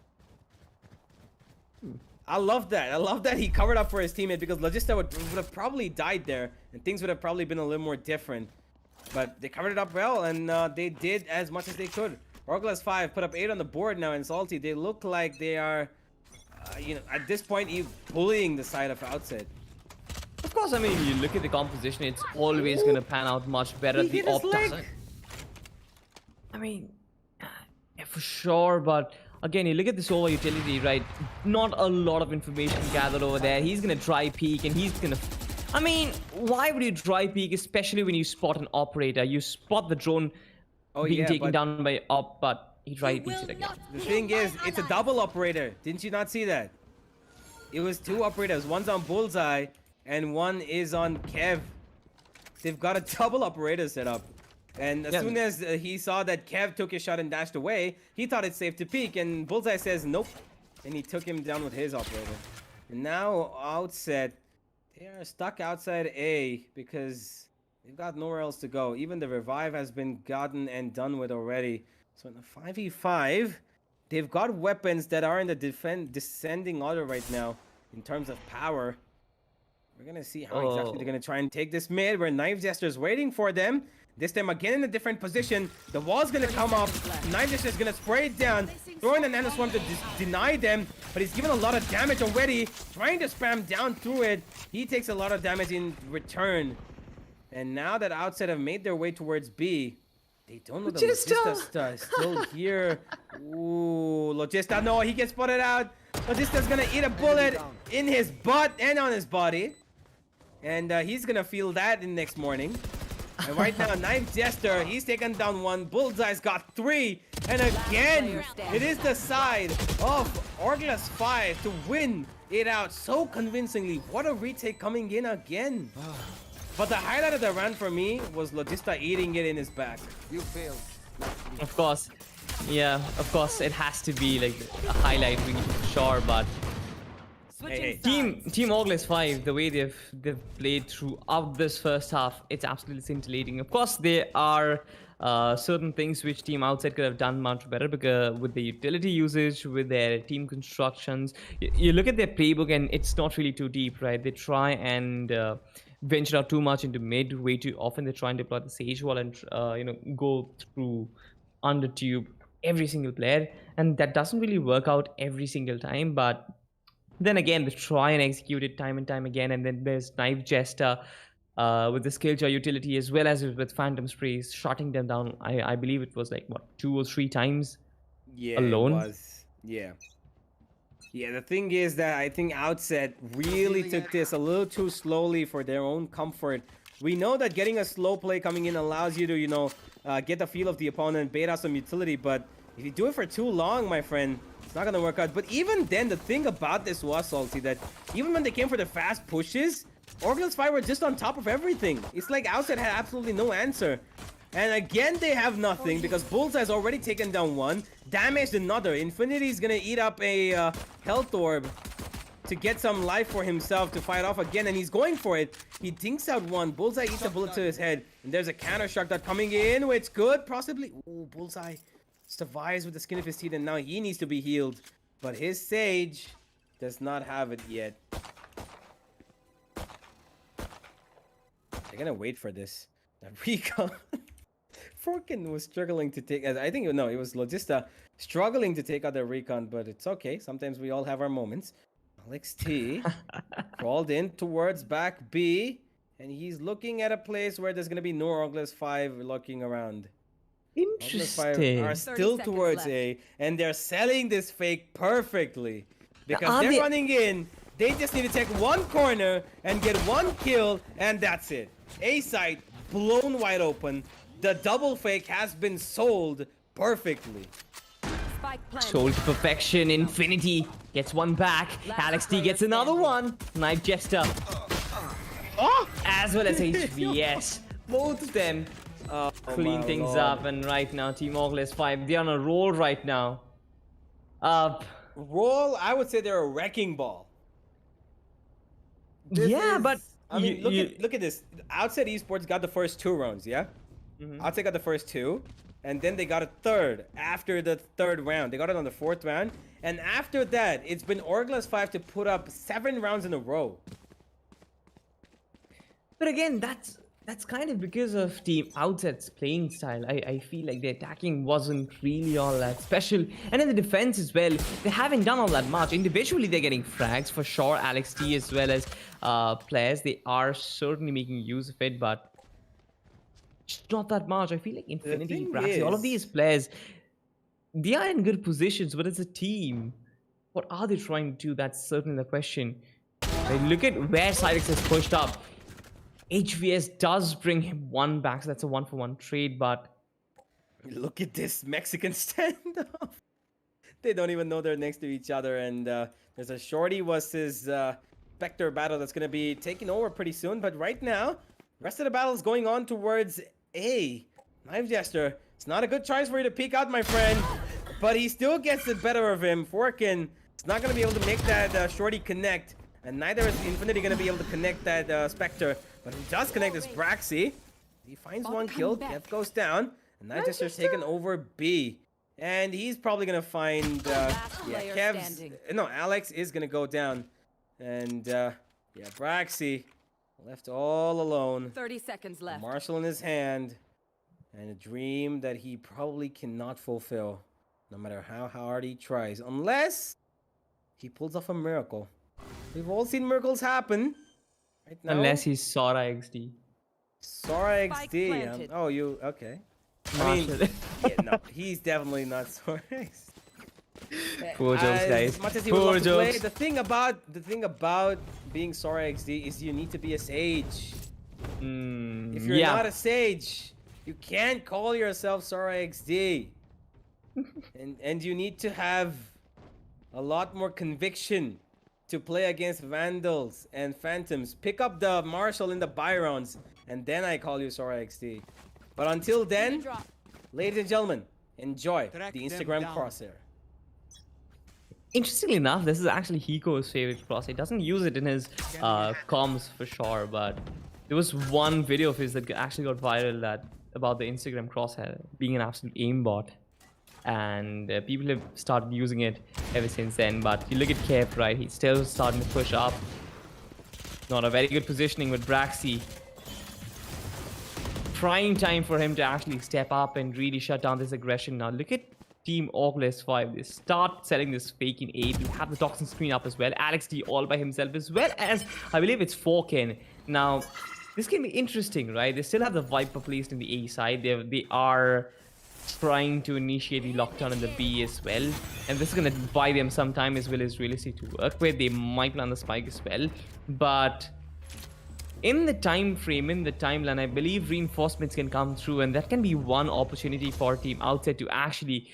I love that. I love that he covered up for his teammate because Logista would have probably died there and things would have probably been a little more different. But they covered it up well and they did as much as they could. Orgless 5 put up 8 on the board now and Salty. They look like they are, you know, at this point, bullying the side of Outset. Of course, I mean, you look at the composition, it's always going to pan out much better. He The hit his op leg. doesn't. I mean, yeah, for sure, but again, you look at this over utility, right? Not a lot of information gathered over there. He's going to try peek and he's going to... I mean, why would you try peek, especially when you spot an operator? You spot the drone being taken down by op, but he tried peeks it again. The thing is, it's a double operator. Didn't you not see that? It was 2 operators. One's on Bullseye and one is on Kev. They've got a double operator set up. And as soon as he saw that Kev took his shot and dashed away, he thought it's safe to peek. And Bullseye says nope. And he took him down with his operator. And now Outset, they are stuck outside A because they've got nowhere else to go. Even the revive has been gotten and done with already. So in a 5v5, they've got weapons that are in the descending order right now in terms of power. We're going to see how exactly they're going to try and take this mid where Knife Jester is waiting for them. This time again in a different position. The wall's going to come up. Knife Jester is going to spray it down. Throwing the nanoswarm to deny them. But he's given a lot of damage already. Trying to spam down through it. He takes a lot of damage in return. And now that Outset have made their way towards B, they don't know the Logista is still here. Ooh, Logista, no, he gets spotted out. Logista's gonna eat a bullet in his butt and on his body. And he's gonna feel that in next morning. And right now, Knife Jester, he's taken down 1. Bullseye's got 3. And again, it is the side of Orgless 5 to win it out so convincingly. What a retake coming in again. But the highlight of the round for me was Logista eating it in his back. You failed. Of course. Yeah, of course, it has to be like a highlight, really, for sure, but... Hey. Team Orgless 5, the way they've played throughout this first half, it's absolutely scintillating. Of course, there are certain things which Team Outset could have done much better because with the utility usage, with their team constructions, you look at their playbook and it's not really too deep, right? They try and venture out too much into mid way too often. They try and deploy the Sage Wall and you know, go through under tube every single player, and that doesn't really work out every single time, but then again, they try and execute it time and time again. And then there's Knife Jester with the Skilljar utility as well as with Phantom Sprays, shutting them down. I believe it was like, what, 2 or 3 times alone? It was. Yeah. Yeah, the thing is that I think Outset really took this a little too slowly for their own comfort. We know that getting a slow play coming in allows you to, you know, get the feel of the opponent, bait out some utility. But if you do it for too long, my friend, it's not going to work out. But even then, the thing about this was, Salty, that even when they came for the fast pushes, Orgless 5 were just on top of everything. It's like Outset had absolutely no answer. And again, they have nothing because Bullseye's already taken down 1, damaged another. Infinity's going to eat up a health orb to get some life for himself to fight off again, and he's going for it. He dinks out 1. Bullseye eats a bullet to his head, and there's a counter shock that coming in, which could possibly... Ooh, Bullseye survives with the skin of his teeth, and now he needs to be healed. But his Sage does not have it yet. They're gonna wait for this. That recon... Forkin was struggling to take... I think, no, it was Logista struggling to take out the recon, but it's okay. Sometimes we all have our moments. Alex T crawled in towards back B, and he's looking at a place where there's going to be no Orgless 5 looking around. Interesting. Orgless 5 are still towards A, and they're selling this fake perfectly. Because they're running in, they just need to take 1 corner and get 1 kill, and that's it. A site blown wide open. The double fake has been sold perfectly. Sold to perfection. Infinity gets 1 back. Alex T gets another 1. Knife Jester. As well as HVS. Both of them clean things up. And right now, Team Orgless 5, they're on a roll right now. Roll, I would say they're a wrecking ball. But... I mean, look at this. Outset Esports got the first 2 rounds, yeah? Outset got the first 2. and then they got a third after the third round. They got it on the fourth round, and after that, it's been Orgless 5 to put up 7 rounds in a row. But again, that's kind of because of Team Outset's playing style. I feel like the attacking wasn't really all that special. And in the defense as well, they haven't done all that much. Individually, they're getting frags for sure. Alex T as well as players, they are certainly making use of it, but just not that much. I feel like Infinity, thing Braxy, all of is- these players, they are in good positions, but as a team, what are they trying to do? That's certainly the question. Like, look at where Cyrex has pushed up. HVS does bring him one back, so that's a 1-for-1 trade, but Look at this Mexican standoff. They don't even know they're next to each other, and there's a Shorty versus Spectre battle that's gonna be taking over pretty soon. But right now, rest of the battle is going on towards A. Knife Jester, it's not a good choice for you to peek out, my friend, but he still gets the better of him. Forkin is not gonna be able to make that Shorty connect, and neither is Infinity gonna be able to connect that Spectre. But he does connect this Braxy. He finds one kill. Kev goes down. And Knife Jester's taken over B. And he's probably going to find... Kev's... No, Alex is going to go down. And, yeah, Braxy left all alone. 30 seconds left. Marshall in his hand. And a dream that he probably cannot fulfill. No matter how hard he tries. Unless he pulls off a miracle. We've all seen miracles happen. Right now. unless he's Sora XD. Sora Spike XD. planted. Oh, you okay? I mean, Marshall. yeah, no, he's definitely not Sora XD. Poor jokes, guys. As much as he would Poor love to play, jokes. the thing about being Sora XD is you need to be a sage. If you're Yeah. not a sage, you can't call yourself Sora XD. and you need to have a lot more conviction to play against Vandals and Phantoms. Pick up the Marshall in the buy rounds, and then I call you Sora XD. But until then, ladies and gentlemen, enjoy Track the them Instagram down. crosshair. Interestingly enough, this is actually Hiko's favorite cross. He doesn't use it in his comms for sure, but there was one video of his that actually got viral that about the Instagram crosshair being an absolute aimbot. And people have started using it ever since then. But you look at Kev, right? He's still starting to push up. Not a very good positioning with Braxy. Prime time for him to actually step up and really shut down this aggression. Now look at Team Orgless 5. They start selling this fake in A. We have the toxin screen up as well. Alex D all by himself, as well as I believe it's Forkin. Now this can be interesting, right? They still have the Viper placed in the A side. They are trying to initiate the lockdown in the B as well, and this is going to buy them some time as well as realistic to work with. They might plan the spike as well, but in the time frame, in the timeline, I believe reinforcements can come through, and that can be one opportunity for Team Outset to actually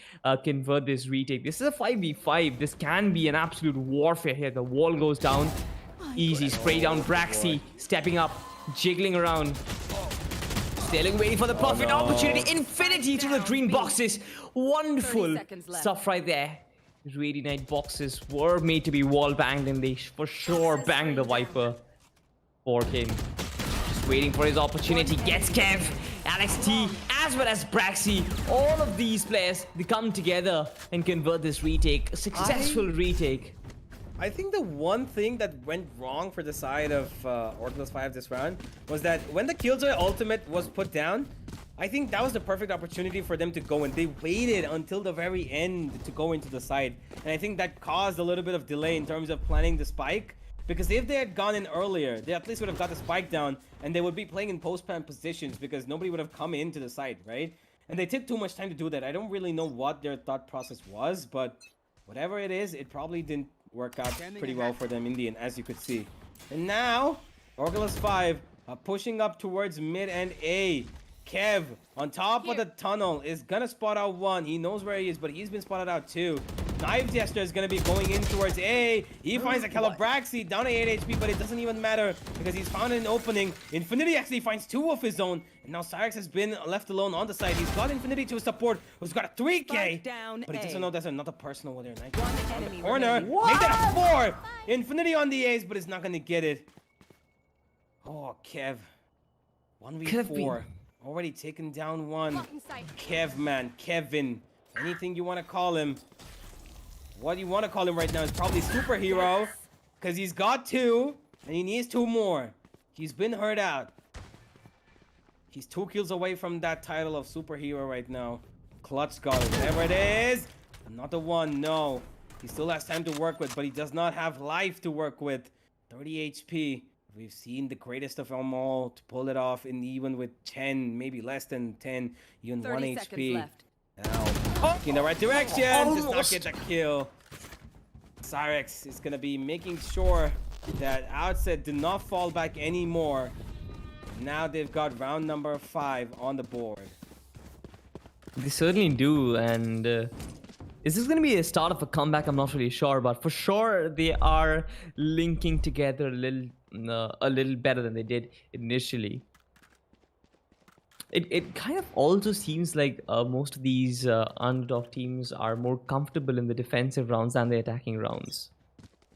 convert this retake. This is a 5v5. This can be an absolute warfare here. The wall goes down. Easy spray down. Braxy stepping up, jiggling around. Still waiting for the perfect opportunity. Infinity to the green boxes. Wonderful 30 seconds left. stuff right there. Really nice boxes were made to be wall banged, and they for sure banged the Viper. Forkin just waiting for his opportunity. Gets Kev, Alex T, as well as Braxy. All of these players, they come together and convert this retake. A successful retake. I think the one thing that went wrong for the side of Orgless 5 this round was that when the Killjoy ultimate was put down, I think that was the perfect opportunity for them to go in. They waited until the very end to go into the side. And I think that caused a little bit of delay in terms of planning the spike. Because if they had gone in earlier, they at least would have got the spike down, and they would be playing in post-plan positions because nobody would have come into the site, right? And they took too much time to do that. I don't really know what their thought process was, but whatever it is, it probably didn't work out pretty well for them in the end, as you could see. And now, Orgless 5 pushing up towards mid and A. Kev, on top of the tunnel, is gonna spot out one. He knows where he is, but he's been spotted out too. Knife Jester is gonna be going in towards A. He finds a Calabraxi down to 8 HP, but it doesn't even matter because he's found an opening. Infinity actually finds 2 of his own, and now Cyrex has been left alone on the side. He's got Infinity to his support, who's got a 3K, Spike down but he doesn't A. know there's another person over there. Knife One Jester on the enemy corner. remaining. Make that a 4. Infinity on the A's, but it's not gonna get it. Oh, Kev. Could have 1v4. Already taken down one. Blocking sight. Kev, man. Kevin. Anything you want to call him. What you want to call him right now is probably superhero. Because he's got 2. And he needs 2 more. He's been hurt out. He's 2 kills away from that title of superhero right now. Clutch got it. Whatever it is. Another one. No. He still has time to work with, but he does not have life to work with. 30 HP. We've seen the greatest of them all to pull it off, in even with 10, maybe less than 10, even 1 30 seconds HP. left. Now, in the right direction. Does not get the kill. Cyrex is going to be making sure that Outset do not fall back anymore. Now they've got round number 5 on the board. They certainly do, and is this going to be a start of a comeback? I'm not really sure, but for sure they are linking together a little better than they did initially. It kind of also seems like most of these underdog teams are more comfortable in the defensive rounds than the attacking rounds.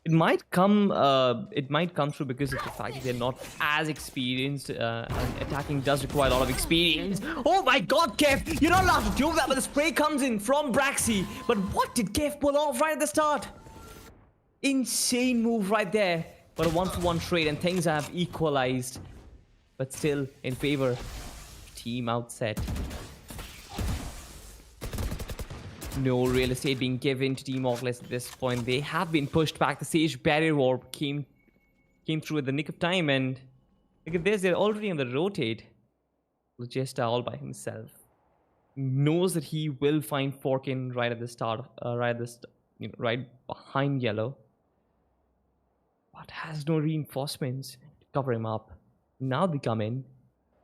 It might come through because of the fact that they're not as experienced, and attacking does require a lot of experience. Oh my god, Kev! You're not allowed to do that, but the spray comes in from Braxy. But what did Kev pull off right at the start? Insane move right there. But a 1-for-1 trade, and things have equalized. But still in favor of Team Outset. No real estate being given to Team Orgless at this point. They have been pushed back. The Sage Barrier Warp came through at the nick of time, and look at this, they're already on the rotate. Logista all by himself. Knows that he will find Forkin right at the start, right behind yellow. But has no reinforcements to cover him up. Now they come in.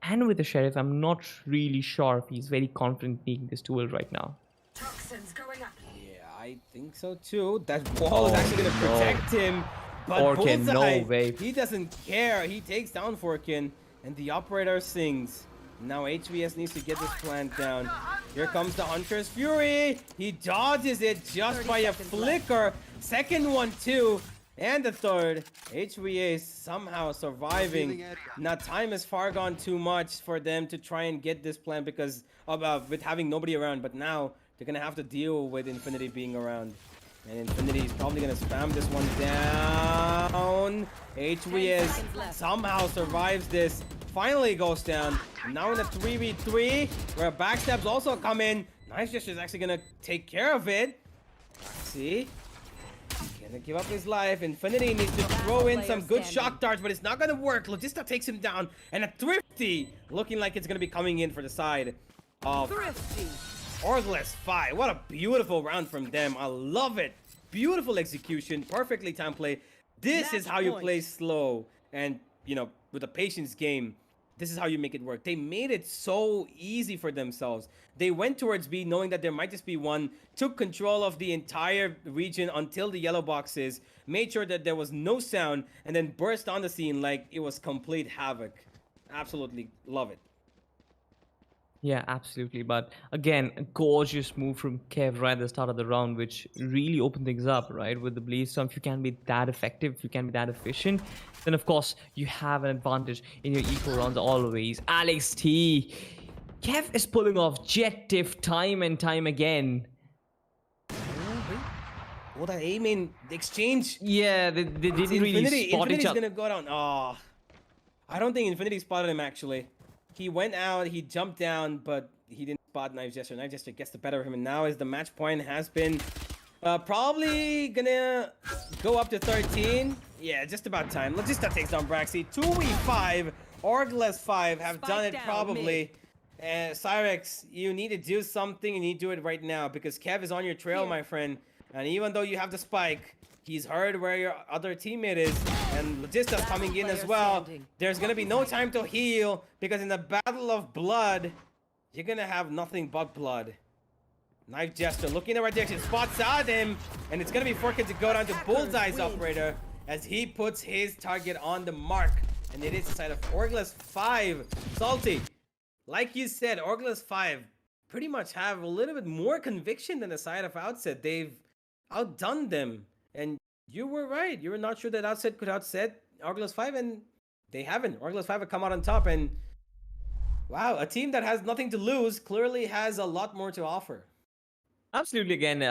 And with the Sheriff, I'm not really sure if he's very confident taking this duel right now. Toxins going up. Yeah, I think so too. That wall is actually going to protect him. But Forkin, Bullseye, no way. he doesn't care. He takes down Forkin, and the operator sings. Now HVS needs to get this plant down. Here comes the Hunter's Fury. He dodges it just by a flicker. Second one too. And the third. HVA somehow surviving. Now time has far gone too much for them to try and get this plant because of with having nobody around. But now they're going to have to deal with Infinity being around. And Infinity is probably going to spam this one down. HVS somehow survives this. Finally goes down. Now in a 3v3 where backstabs also come in. Nice Gesture is actually going to take care of it. See? Gonna give up his life. Infinity needs to throw in some good shock darts, but it's not gonna work. Logista takes him down, and a Thrifty looking like it's gonna be coming in for the side of Orgless 5. What a beautiful round from them. I love it. Beautiful execution, perfectly timed play. This is how you play slow and, you know, with a patience game. This is how you make it work. They made it so easy for themselves. They went towards B knowing that there might just be one, took control of the entire region until the yellow boxes, made sure that there was no sound, and then burst on the scene like it was complete havoc. Absolutely love it. Yeah, absolutely. But again, a gorgeous move from Kev right at the start of the round, which really opened things up, right? With the Blaze Storm, if you can be that effective, if you can be that efficient, then of course you have an advantage in your eco rounds always. Alex T. Kev is pulling off Jet Diff time and time again. Oh, that aim in the exchange. Yeah, they didn't really spot each Infinity's other. gonna go down. Oh, I don't think Infinity spotted him actually. He went out, he jumped down, but he didn't spot Knife Gesture. Knife Gesture gets the better of him, and now as the match point has been probably gonna go up to 13. Yeah, just about time. Logista takes down Braxy. 2v5. Orgless 5 have done it probably. Cyrex, you need to do something. You need to do it right now because Kev is on your trail, my friend. And even though you have the spike, he's heard where your other teammate is, and Logista's coming in as well. There's gonna be no time to heal because in the battle of blood, you're gonna have nothing but blood. Knife Gesture looking in the right direction, spots out him, and it's gonna be Forkin to go down to Bullseye's operator as he puts his target on the mark, and it is the side of Orgless 5. Salty, like you said, Orgless 5 pretty much have a little bit more conviction than the side of Outset. They've outdone them. And you were right. You were not sure that Outset could outset Orgless 5, and they haven't. Orgless 5 have come out on top, and Wow, a team that has nothing to lose clearly has a lot more to offer. Absolutely. Again,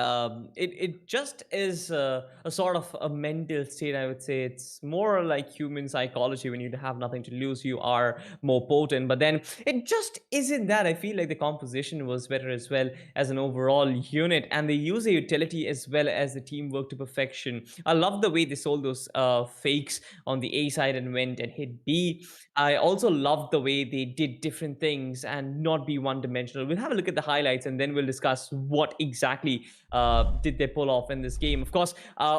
it just is a sort of a mental state. I would say it's more like human psychology. When you have nothing to lose, you are more potent. But then it just isn't that. I feel like the composition was better as well as an overall unit, and they use the utility as well as the teamwork to perfection. I love the way they sold those fakes on the A side and went and hit B. I also love the way they did different things and not be one dimensional. We'll have a look at the highlights and then we'll discuss what exactly did they pull off in this game. Of course,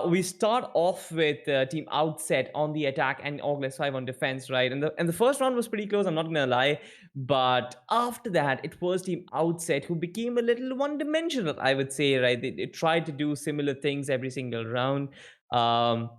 we start off with Team Outset on the attack and Orgless 5 on defense, right? And the first round was pretty close, I'm not gonna lie. But after that, it was Team Outset who became a little one dimensional, I would say, right? They tried to do similar things every single round. Um,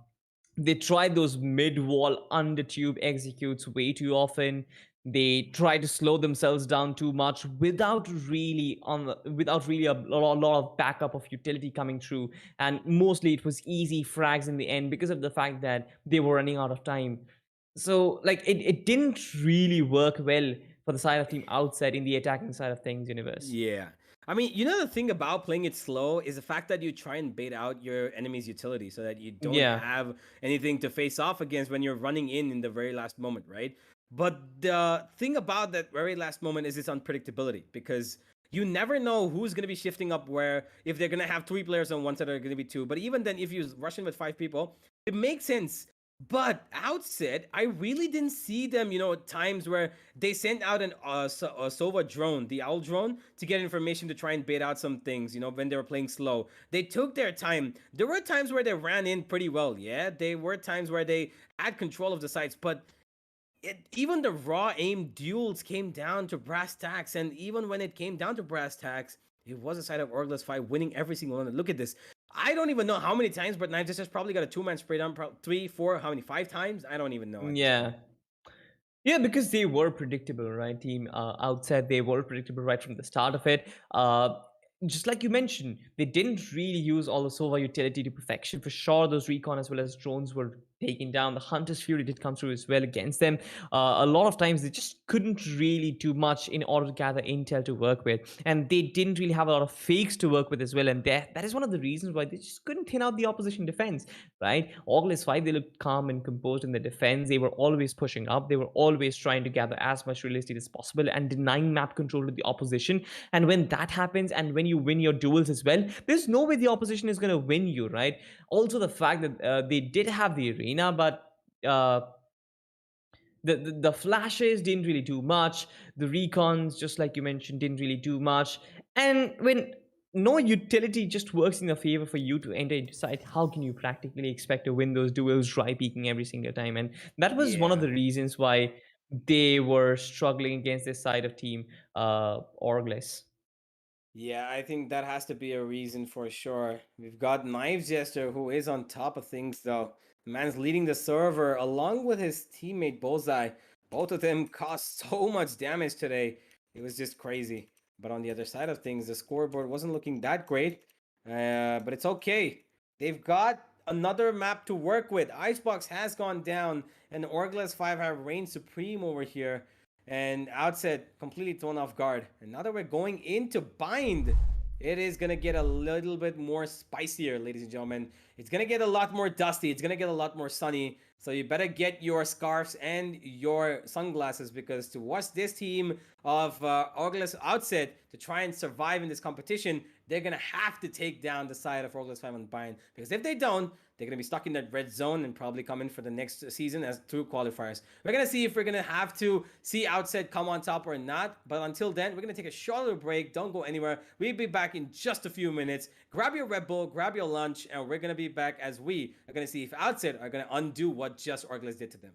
they tried those mid-wall under-tube executes way too often. They try to slow themselves down too much without really a lot of backup of utility coming through. And mostly it was easy frags in the end because of the fact that they were running out of time. So like it didn't really work well for the side of Team Outset in the attacking side of things universe. Yeah. I mean, you know, the thing about playing it slow is the fact that you try and bait out your enemy's utility so that you don't Yeah. have anything to face off against when you're running in the very last moment, right? But the thing about that very last moment is its unpredictability because you never know who's going to be shifting up where, if they're going to have 3 players on one side or going to be 2. But even then, if you rush in with 5 people, it makes sense. But Outset, I really didn't see them, times where they sent out a Sova drone, the Owl drone, to get information to try and bait out some things, when they were playing slow. They took their time. There were times where they ran in pretty well, yeah? There were times where they had control of the sites, but even the raw aim duels came down to brass tacks, and even when it came down to brass tacks, it was a side of Orgless 5 winning every single one. Look at this. I don't even know how many times, but Knives has probably got a 2-man spray down, 3, 4, how many, 5 times? I don't even know. Yeah. Yeah, because they were predictable, right? Team Outset, they were predictable right from the start of it. Just like you mentioned, they didn't really use all the Sova utility to perfection. For sure, those recon as well as drones were taken down. The Hunter's Fury did come through as well against them. A lot of times, they just couldn't really do much in order to gather intel to work with. And they didn't really have a lot of fakes to work with as well. And that is one of the reasons why they just couldn't thin out the opposition defense, right? Orgless 5, they looked calm and composed in the defense. They were always pushing up. They were always trying to gather as much real estate as possible and denying map control to the opposition. And when that happens, and when you win your duels as well, there's no way the opposition is going to win you, right? Also, the fact that they did have the arena, but the flashes didn't really do much. The recons, just like you mentioned, didn't really do much. And when no utility just works in your favor for you to enter into site, how can you practically expect to win those duels dry peaking every single time? And that was one of the reasons why they were struggling against this side of Team Orgless. Yeah, I think that has to be a reason for sure. We've got Knives Jester, who is on top of things, though. The man's leading the server along with his teammate Bullseye. Both of them caused so much damage today. It was just crazy. But on the other side of things, the scoreboard wasn't looking that great. But it's okay. They've got another map to work with. Icebox has gone down, and Orgless 5 have reigned supreme over here. And Outset completely thrown off guard. And now that we're going into bind, it is going to get a little bit more spicier, ladies and gentlemen. It's going to get a lot more dusty. It's going to get a lot more sunny. So you better get your scarves and your sunglasses, because to watch this team of Orgless Outset to try and survive in this competition, they're going to have to take down the side of Orgless 5 on bind. Because if they don't, they're going to be stuck in that red zone and probably come in for the next season as through qualifiers. We're going to see if we're going to have to see Outset come on top or not. But until then, we're going to take a short little break. Don't go anywhere. We'll be back in just a few minutes. Grab your Red Bull, grab your lunch, and we're going to be back as we are going to see if Outset are going to undo what just Orgless did to them.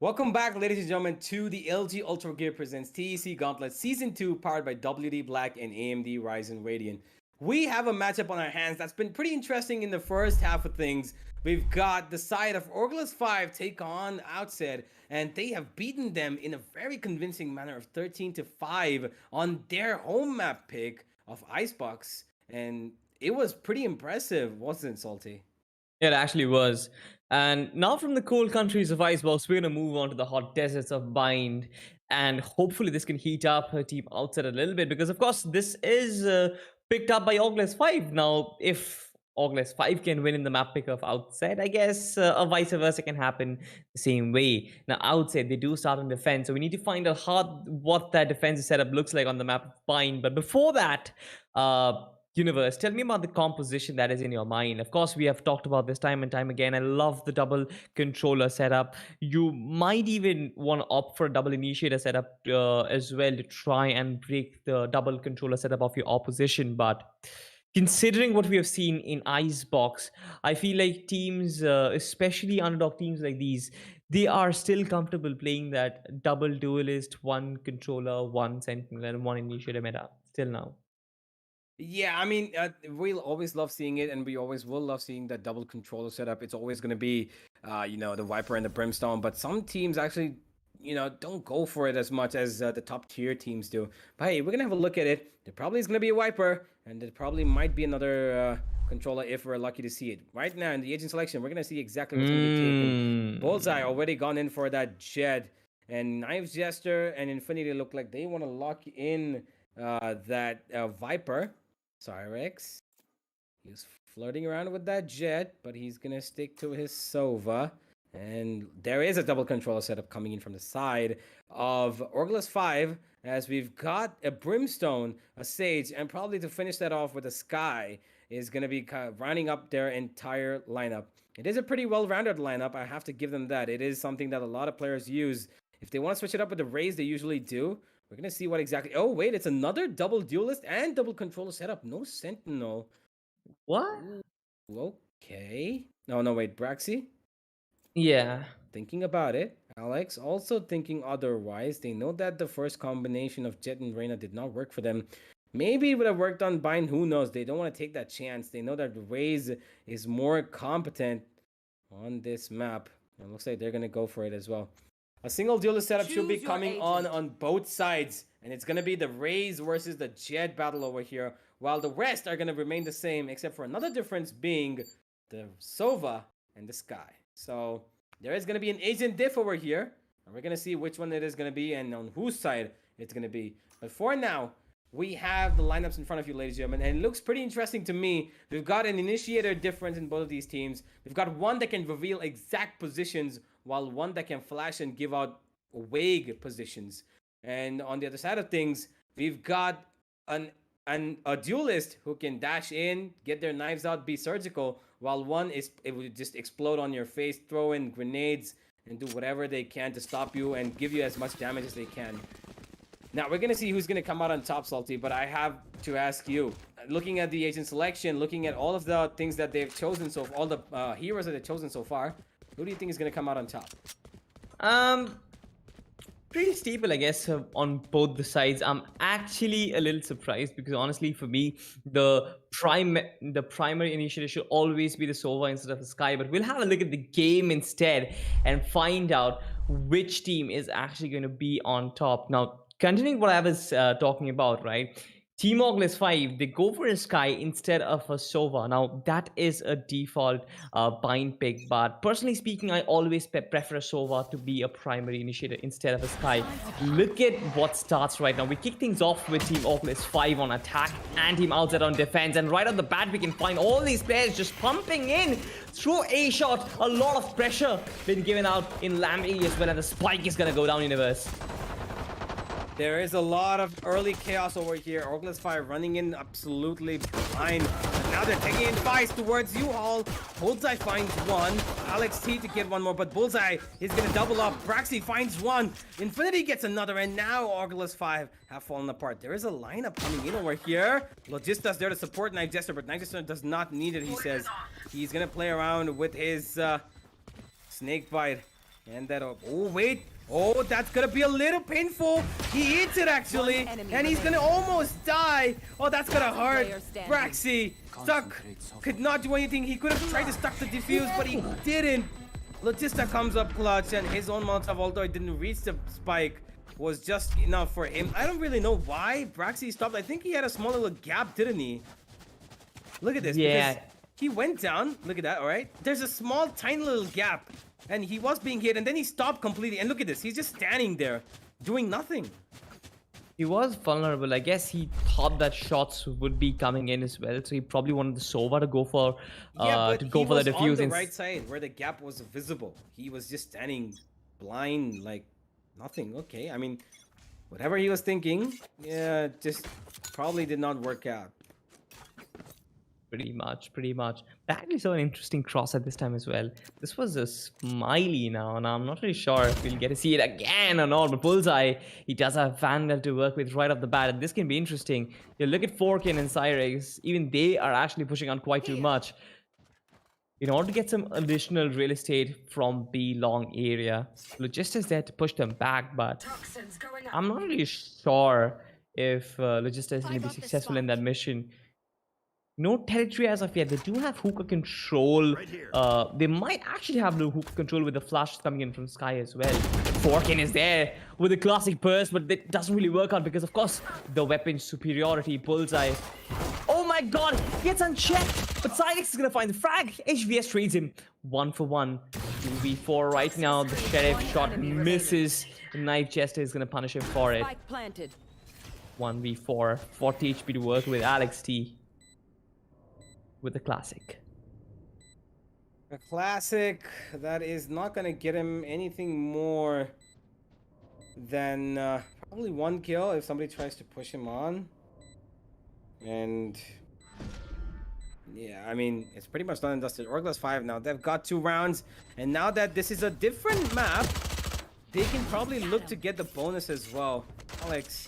Welcome back, ladies and gentlemen, to the LG Ultragear presents TEC Gauntlet Season 2, powered by WD Black and AMD Ryzen Radeon. We have a matchup on our hands that's been pretty interesting in the first half of things. We've got the side of Orgless 5 take on Outset, and they have beaten them in a very convincing manner of 13-5 on their home map pick of Icebox. And it was pretty impressive, wasn't it, Salty? It actually was. And now from the cold countries of Icebox, we're going to move on to the hot deserts of Bind. And hopefully this can heat up her team Outset a little bit. Because, of course, this is picked up by Orgless 5. Now, if Orgless 5 can win in the map pick of Outset, I guess a vice versa can happen the same way. Now, Outset, they do start on defense. So we need to find out what that defensive setup looks like on the map of Bind. But before that, Universe, tell me about the composition that is in your mind. Of course, we have talked about this time and time again. I love the double controller setup. You might even want to opt for a double initiator setup as well to try and break the double controller setup of your opposition. But considering what we have seen in Icebox, I feel like teams, especially underdog teams like these, they are still comfortable playing that double duelist, one controller, one sentinel, and one initiator meta still now. Yeah, I mean, we'll always love seeing it, and we always will love seeing that double controller setup. It's always going to be, the Viper and the Brimstone, but some teams actually, don't go for it as much as the top tier teams do. But hey, we're going to have a look at it. There probably is going to be a Viper, and there probably might be another controller if we're lucky to see it. Right now, in the agent selection, we're going to see exactly what's going to be taken. Bullseye already gone in for that Jet, and Knives Jester and Infinity look like they want to lock in that Viper. Cyrex. He's flirting around with that Jet, but he's gonna stick to his Sova. And there is a double controller setup coming in from the side of Orgless 5, as we've got a Brimstone, a Sage, and probably to finish that off with a Sky is gonna be rounding up their entire lineup. It is a pretty well-rounded lineup, I have to give them that. It is something that a lot of players use. If they want to switch it up with the Raze, they usually do. We're going to see what exactly... Oh, wait, it's another double duelist and double controller setup. No Sentinel. What? Ooh, okay. No, wait, Braxy? Yeah. Thinking about it. Alex also thinking otherwise. They know that the first combination of Jet and Reyna did not work for them. Maybe it would have worked on Bind. Who knows? They don't want to take that chance. They know that Raze is more competent on this map. It looks like they're going to go for it as well. A single duelist setup should be coming on both sides. And it's going to be the Raze versus the Jet battle over here. while the rest are gonna remain the same, except for another difference being the Sova and the Sky. So there is gonna be an agent diff over here, and we're gonna see which one it is gonna be and on whose side it's gonna be. But for now, we have the lineups in front of you, ladies and gentlemen, and it looks pretty interesting to me. We've got an initiator difference in both of these teams. We've got one that can reveal exact positions, while one that can flash and give out vague positions. And on the other side of things, we've got a duelist who can dash in, get their knives out, be surgical, while one it would just explode on your face, throw in grenades, and do whatever they can to stop you and give you as much damage as they can. Now, we're going to see who's going to come out on top, Salty, but I have to ask you, looking at the agent selection, looking at all of the things that they've chosen, so all the heroes that they've chosen so far, who do you think is going to come out on top? Pretty stable, I guess, on both the sides. I'm actually a little surprised because honestly, for me, the primary initiative should always be the Sova instead of the Sky. But we'll have a look at the game instead and find out which team is actually going to be on top. Now, continuing what I was talking about, right? Team Orgless 5, they go for a Sky instead of a Sova. Now, that is a default bind pick, but personally speaking, I always prefer a Sova to be a primary initiator instead of a Sky. Look at what starts right now. We kick things off with Team Orgless 5 on attack and Team Outset on defense, and right off the bat, we can find all these players just pumping in through a shot. A lot of pressure been given out in Lamb A as well, and the spike is gonna go down, Universe. There is a lot of early chaos over here. Orgless 5 running in absolutely blind. And now they're taking in fights towards U-Haul. Bullseye finds one. Alex T to get one more, but Bullseye is going to double up. Braxy finds one. Infinity gets another, and now Orgless 5 have fallen apart. There is a lineup coming in over here. Logista's there to support Knife Jester, but Knife Jester does not need it, he says. He's going to play around with his snake bite. And that, oh wait. Oh, that's gonna be a little painful. He eats it actually, and he's gonna almost die. Oh, that's gonna hurt. Braxy stuck, could not do anything. He could have tried to stuck the defuse, but he didn't. Logista comes up clutch, and his own Molotov, although it didn't reach the spike, was just enough for him. I don't really know why Braxy stopped. I think he had a small little gap, didn't he? Look at this. Yeah. He went down. Look at that, all right? There's a small, tiny little gap. And he was being hit, and then he stopped completely. And look at this. He's just standing there, doing nothing. He was vulnerable. I guess he thought that shots would be coming in as well. So he probably wanted the Sova to go for the defuse. He was on the right side where the gap was visible. He was just standing blind, like nothing. Okay, I mean, whatever he was thinking, yeah, just probably did not work out. Pretty much. I actually saw an interesting cross at this time as well. This was a Smiley now, and I'm not really sure if we'll get to see it again or not. But Bullseye, he does have Vandal to work with right off the bat, and this can be interesting. You look at Forkin and Cyrex, even they are actually pushing on quite too much in order to get some additional real estate from B long area. Logista is there to push them back, but I'm not really sure if Logista is going to be successful in that mission. No territory as of yet. They do have hookah control. They might actually have no hookah control with the flashes coming in from Sky as well. Forkin is there with a classic burst, but it doesn't really work out because, of course, the weapon superiority. Bullseye. Oh my god, gets unchecked. But Cyrex is going to find the frag. HVS trades him 1 for 1. 2v4 right now. The Sheriff shot misses. The Knife Jester is going to punish him for it. 1v4. 40 HP to work with. Alex T with the classic. A classic that is not going to get him anything more than probably 1 kill if somebody tries to push him on. And yeah, I mean, it's pretty much done and dusted. Orgless 5 now, they've got 2 rounds, and now that this is a different map, they can probably look to get the bonus as well. Alex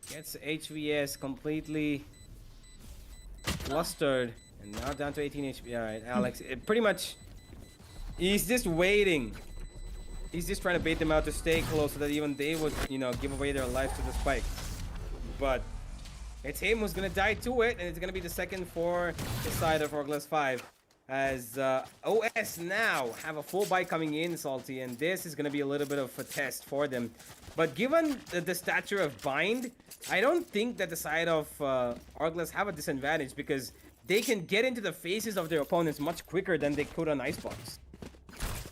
gets HVS completely flustered. And now down to 18 HP. Alright, Alex, pretty much, he's just waiting. He's just trying to bait them out to stay close so that even they would, give away their lives to the spike. But it's him who's going to die to it, and it's going to be the second for the side of Orgless 5. as OS now have a full buy coming in, Salty, and this is going to be a little bit of a test for them. But given the stature of Bind, I don't think that the side of Orgless have a disadvantage because they can get into the faces of their opponents much quicker than they could on Icebox.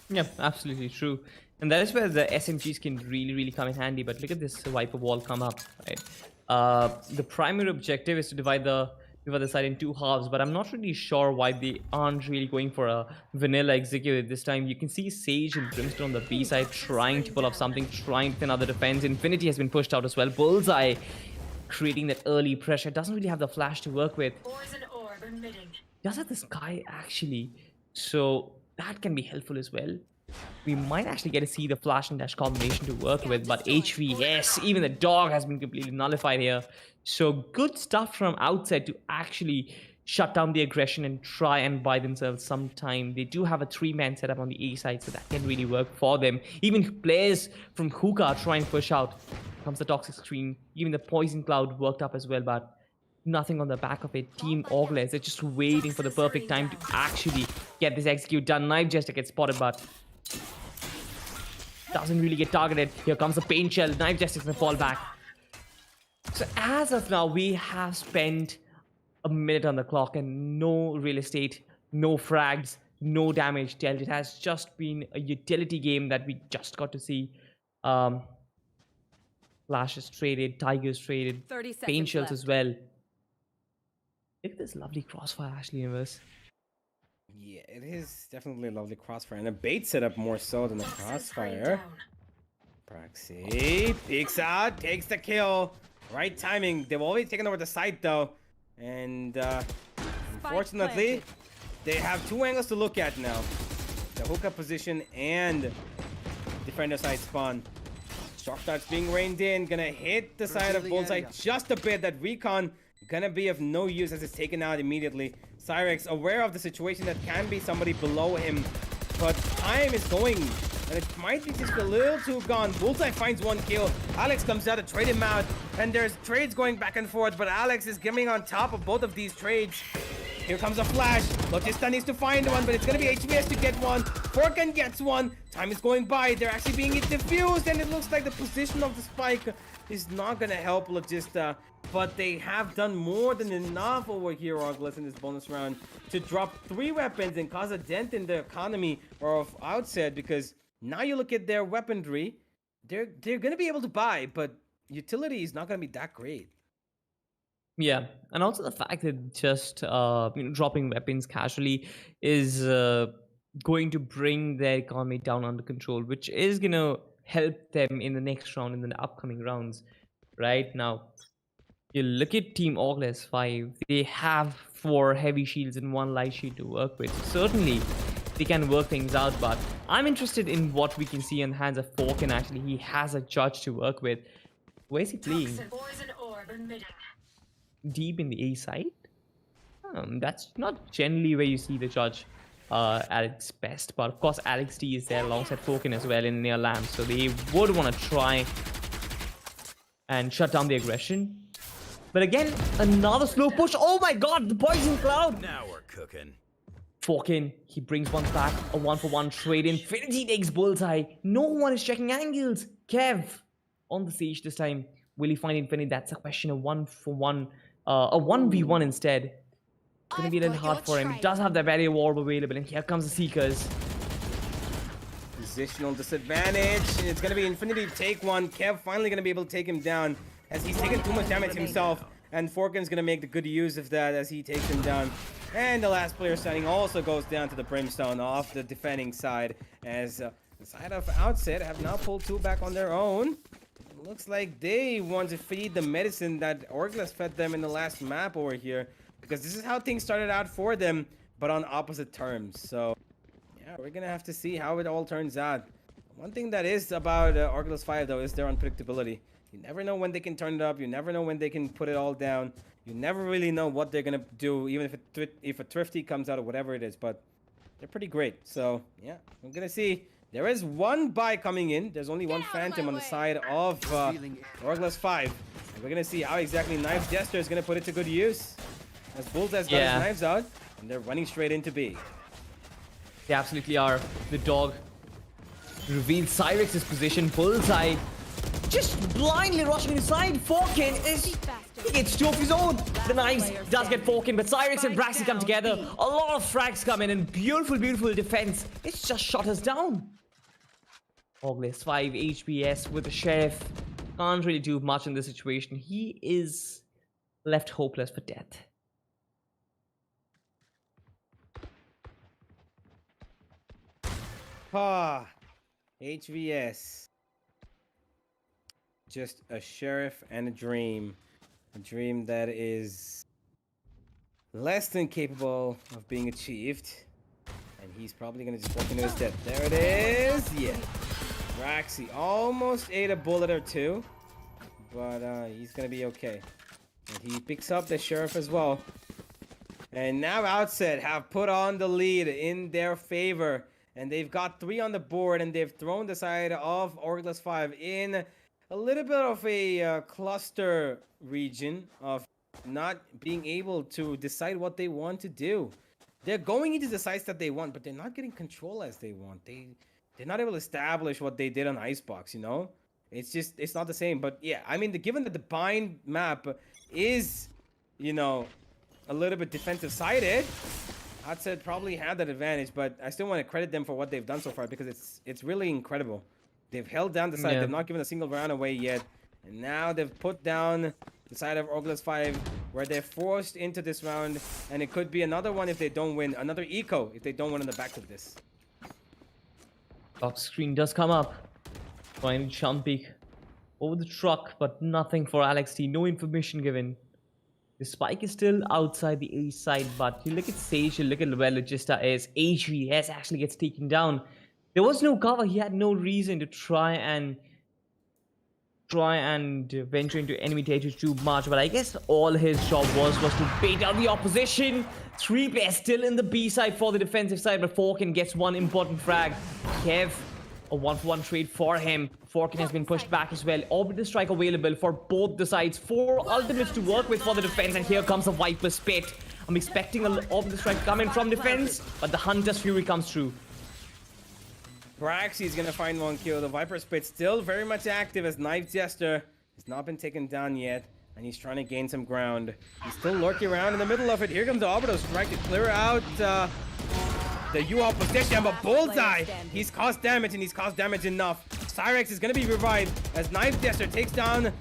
Yeah, absolutely true. And that is where the SMGs can really come in handy. But look at this Viper wall come up, right? The primary objective is to divide the side in two halves, but I'm not really sure why they aren't really going for a vanilla execute this time. You can see Sage and Brimstone on the B side trying to pull off something, trying to thin out the defense. Infinity has been pushed out as well. Bullseye creating that early pressure. Doesn't really have the flash to work with. Poison orb emitting. Does have the Sky actually, so that can be helpful as well. We might actually get to see the flash and dash combination to work with, but HVS, even the dog has been completely nullified here. So good stuff from Outset to actually shut down the aggression and try and buy themselves some time. They do have a 3-man setup on the A side, so that can really work for them. Even players from Hookah try and push out. Comes the toxic screen. Even the poison cloud worked up as well, but nothing on the back of it. Team Orgless, they're just waiting for the perfect time to actually get this execute done. Knife Jester gets spotted, but doesn't really get targeted. Here comes the paint shell. Knife Jester's gonna fall back. So as of now, we have spent a minute on the clock and no real estate, no frags, no damage dealt. It has just been a utility game that we just got to see. Flash is traded, Tiger's traded, 30 seconds paint shells left. as well. Look at this lovely crossfire, actually, Universe. Yeah, it is definitely a lovely crossfire and a bait setup more so than a crossfire. Proxy peeks out, takes the kill. Right timing. They've already taken over the site though. And unfortunately, they have two angles to look at now. The hookup position and defender side spawn. Shock darts being rained in. Gonna hit the side of Bullseye just a bit. That recon gonna be of no use as it's taken out immediately. Cyrex aware of the situation that can be somebody below him. But time is going. And it might be just a little too gone. Bullseye finds one kill. Alex comes out to trade him out. And there's trades going back and forth. But Alex is getting on top of both of these trades. Here comes a flash. Logista needs to find one, but it's going to be HVS to get one. Forken gets one. Time is going by. They're actually being diffused, and it looks like the position of the spike is not going to help Logista. But they have done more than enough over here, Orgless, in this bonus round to drop 3 weapons and cause a dent in the economy of Outset, because now you look at their weaponry, they're going to be able to buy, but utility is not going to be that great. Yeah, and also the fact that just dropping weapons casually is going to bring their economy down under control, which is going to help them in the next round, in the upcoming rounds. Right now, you look at Team Orgless 5, they have 4 heavy shields and 1 light shield to work with. Certainly, they can work things out, but I'm interested in what we can see on the hands of Forken. Actually, he has a judge to work with. Where's he playing? Poison orb emitting. Deep in the A side? That's not generally where you see the judge at its best, but of course Alex D is there alongside Forken as well in near Lamb, so they would want to try and shut down the aggression. But again, another slow push. Oh my god, the poison cloud! Now we're cooking. Forken, he brings one back, a 1-for-1 trade. Infinity takes Bullseye. No one is checking angles. Kev on the siege this time. Will he find Infinity? That's a question. A 1-for-1, a 1v1 instead. It's gonna be a little hard for him. He does have the barrier orb available, and here comes the Seekers. Positional disadvantage, and it's gonna be Infinity to take one. Kev finally gonna be able to take him down as he's taken too much damage himself, and Forken's gonna make the good use of that as he takes him down. And the last player standing also goes down to the Brimstone off the defending side, as the side of Outset have now pulled 2 back on their own. It looks like they want to feed the medicine that Orgless fed them in the last map over here, because this is how things started out for them, but on opposite terms. So yeah, we're gonna have to see how it all turns out. One thing that is about Orgless 5 though is their unpredictability. You never know when they can turn it up. You never know when they can put it all down. You never really know what they're gonna do, even if a Thrifty comes out or whatever it is. But they're pretty great. So yeah, we're gonna see. There is 1 buy coming in. There's only 1 Phantom on the side of Orgless 5. And we're gonna see how exactly Knife Jester is gonna put it to good use. As Bullseye got his knives out, and they're running straight into B. They absolutely are. The dog reveals Cyrex's position. Bullseye just blindly rushing inside. Forkin is... He gets two of his own. The knives does get Forkin, but Cyrex and Braxy come together. A lot of frags come in and beautiful, beautiful defense. It's just shut us down. Orgless 5 HPS with the Sheriff. Can't really do much in this situation. He is left hopeless for death. Ah, HVS. Just a sheriff and a dream. A dream that is less than capable of being achieved. And he's probably going to just walk into his death. There it is. Yeah. Braxy almost ate a bullet or two. But he's going to be okay. And he picks up the sheriff as well. And now Outset have put on the lead in their favor. And they've got 3 on the board. And they've thrown the side of Orgless 5 in a little bit of a cluster region of not being able to decide what they want to do. They're going into the sites that they want, but they're not getting control as they want. They're not able to establish what they did on Icebox, you know? It's not the same. But yeah, I mean, given that the bind map is, you know, a little bit defensive sided, Outset probably had that advantage, but I still want to credit them for what they've done so far because it's really incredible. They've held down the side. Yeah. They've not given a single round away yet. And now they've put down the side of Orgless 5 where they're forced into this round. And it could be another one if they don't win. Another eco if they don't win on the back of this. Top screen does come up. Finally, Champik over the truck, but nothing for Alex T. No information given. The spike is still outside the A side, but you look at Sage, you look at where Logista is. HVS actually gets taken down. There was no cover. He had no reason to try and venture into enemy territory too much. But I guess all his job was to bait down the opposition. 3 players still in the B side for the defensive side, but Forkin gets one important frag. Kev, a 1-for-1 trade for him. Forkin has been pushed back as well. Orbital strike available for both the sides. 4 ultimates to work with for the defense, and here comes a Viper's Spit. I'm expecting an orbital strike coming from defense, but the Hunter's Fury comes through. Braxy is going to find 1 kill. The Viper Spit still very much active as Knife Jester has not been taken down yet. And he's trying to gain some ground. He's still lurking around in the middle of it. Here comes the Orbital Strike to clear out the U-Haul position. But Bullseye, he's caused damage and he's caused damage enough. Cyrex is going to be revived as Knife Jester takes down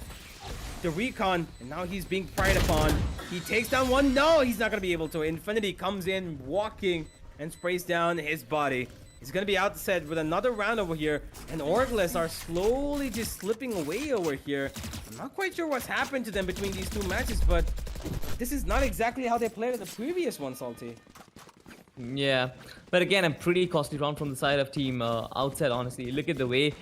the Recon. And now he's being preyed upon. He takes down one. No, he's not going to be able to. Infinity comes in walking and sprays down his body. He's going to be Outset with another round over here. And Orgless are slowly just slipping away over here. I'm not quite sure what's happened to them between these 2 matches, but this is not exactly how they played in the previous one, Salty. Yeah, but again, a pretty costly round from the side of team Outset, honestly. Look at the way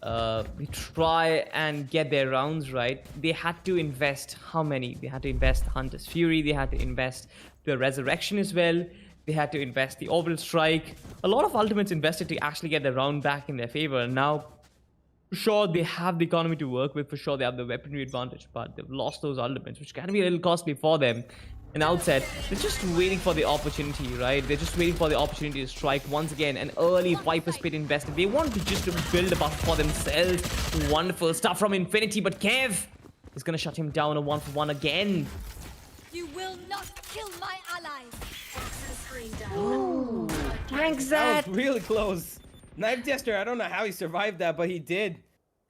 they try and get their rounds right. They had to invest how many? They had to invest Hunter's Fury. They had to invest the Resurrection as well. They had to invest the Orbital Strike. A lot of ultimates invested to actually get the round back in their favor. And now, for sure, they have the economy to work with. For sure, they have the weaponry advantage. But they've lost those ultimates, which can be a little costly for them. And Outset, they're just waiting for the opportunity, right? They're just waiting for the opportunity to strike once again. An early Viper Spit invested. They want to just build a buff for themselves. Wonderful stuff from Infinity. But Kev is going to shut him down a 1-for-1 again. You will not kill my allies. Ooh, thanks that was really close. Knife Jester, I don't know how he survived that, but he did.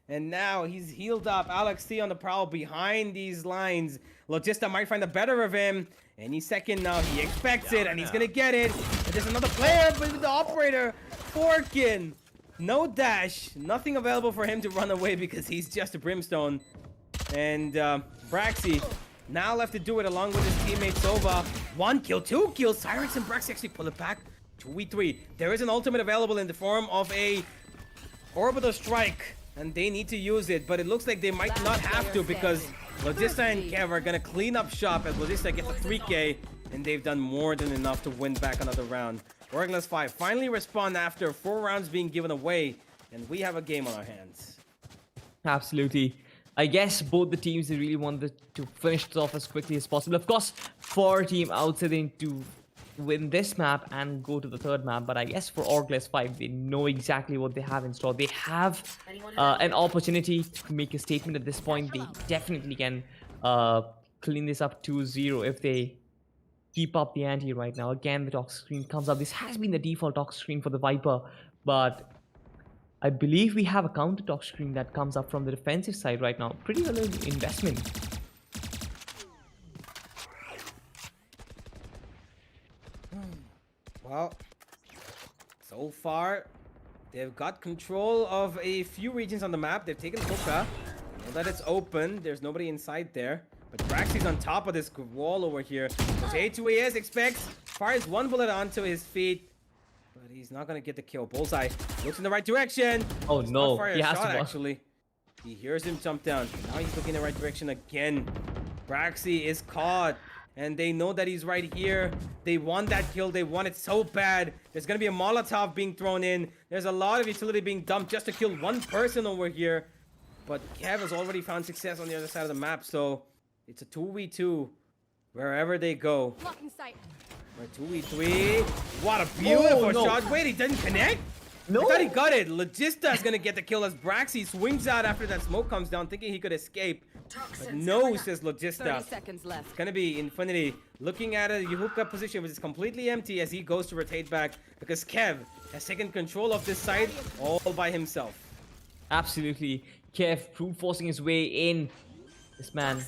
And now he's healed up. Alex T on the prowl behind these lines. Logista might find the better of him. Any second now, he expects it, and he's gonna get it. And there's another player with the operator. Forkin. No dash. Nothing available for him to run away because he's just a Brimstone. And Braxy now left to do it along with his teammate Sova. 1 kill, 2 kills. Cyrex and Braxy actually pull it back. 2v3. There is an ultimate available in the form of a Orbital Strike. And they need to use it. But it looks like they might not have to because Logista and Kev are going to clean up shop as Logista gets a 3k. And they've done more than enough to win back another round. Orgless 5 finally respond after 4 rounds being given away. And we have a game on our hands. Absolutely. I guess both the teams, they really wanted to finish this off as quickly as possible. Of course, for Team Outset, they need to win this map and go to the third map. But I guess for Orgless 5, they know exactly what they have in store. They have an opportunity to make a statement at this point. They definitely can clean this up 2-0 if they keep up the ante right now. Again, the toxic screen comes up. This has been the default toxic screen for the Viper, but I believe we have a counter toxic screen that comes up from the defensive side right now. Pretty well investment. Well, so far, they've got control of a few regions on the map. They've taken Hookah. Now that it's open, there's nobody inside there. But Braxy's on top of this wall over here. J2AS expects, fires one bullet onto his feet. But he's not going to get the kill. Bullseye looks in the right direction. Oh Does no, not fire he a has shot, to. actually. He hears him jump down. Now he's looking in the right direction again. Braxy is caught. And they know that he's right here. They want that kill. They want it so bad. There's going to be a Molotov being thrown in. There's a lot of utility being dumped just to kill one person over here. But Kev has already found success on the other side of the map. So it's a 2v2 wherever they go. Blocking sight. Or 2v3. What a beautiful shot. Wait, he didn't connect? No. I thought he got it. Logista is going to get the kill as Braxy swings out after that smoke comes down, thinking he could escape. But no, says Logista. 30 seconds left. It's going to be Infinity looking at a Yuhuka position which is completely empty as he goes to rotate back because Kev has taken control of this side all by himself. Absolutely. Kev brute forcing his way in. This man,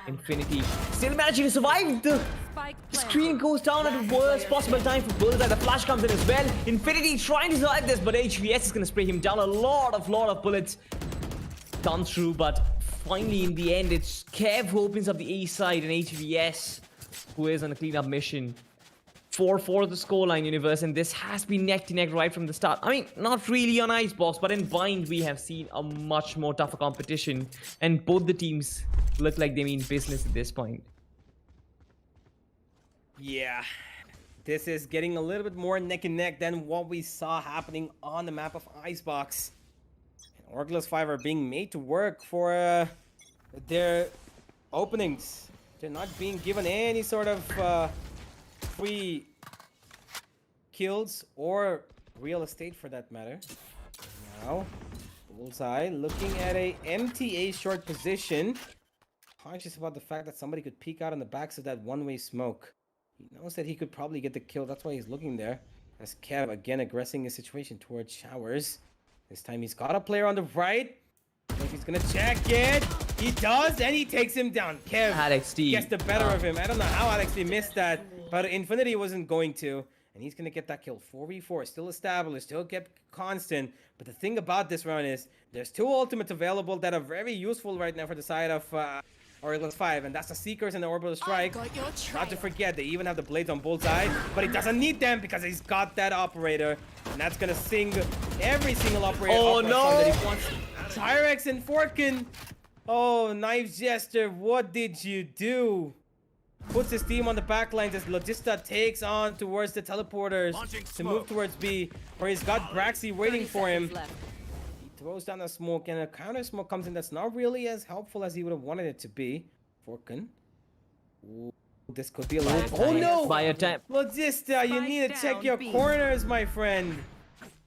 Infinity, still managing to survive. The Spike screen goes down at the worst possible time for Bullseye. The flash comes in as well. Infinity trying to survive this, but HVS is going to spray him down. A lot of bullets done through, but finally in the end, it's Kev who opens up the A side and HVS who is on a cleanup mission. 4-4 the scoreline, universe, and this has been neck to neck right from the start. I mean, not really on Icebox, but in Bind we have seen a much more tougher competition, and both the teams look like they mean business at this point. Yeah, this is getting a little bit more neck and neck than what we saw happening on the map of Icebox. And Orgless 5 are being made to work for their openings. They're not being given any sort of free kills or real estate for that matter. Now, Bullseye looking at a MTA short position. Conscious about the fact that somebody could peek out on the backs of that one-way smoke. He knows that he could probably get the kill. That's why he's looking there. As Kev again aggressing his situation towards Showers. This time he's got a player on the right. So he's gonna check it. He does, and he takes him down. Kev Alex D gets the better of him. I don't know how Alex D missed that, but Infinity wasn't going to. And he's going to get that kill. 4v4, still established, still kept constant. But the thing about this round is there's two ultimates available that are very useful right now for the side of Orgless 5. And that's the Seekers and the Orbital Strike. Not to forget, they even have the Blades on Bullseye. But he doesn't need them because he's got that Operator. And that's going to sing every single Operator. Oh, no! That he wants. Tyrex and Forkin. Oh, Knife Jester, what did you do? Puts his team on the back lines as Logista takes on towards the teleporters to move towards B, where he's got Braxy waiting for him. He throws down a smoke, and a counter smoke comes in that's not really as helpful as he would have wanted it to be. Forkin. Ooh, this could be a little... Oh no! Fire time. Logista, you need to check your corners, my friend.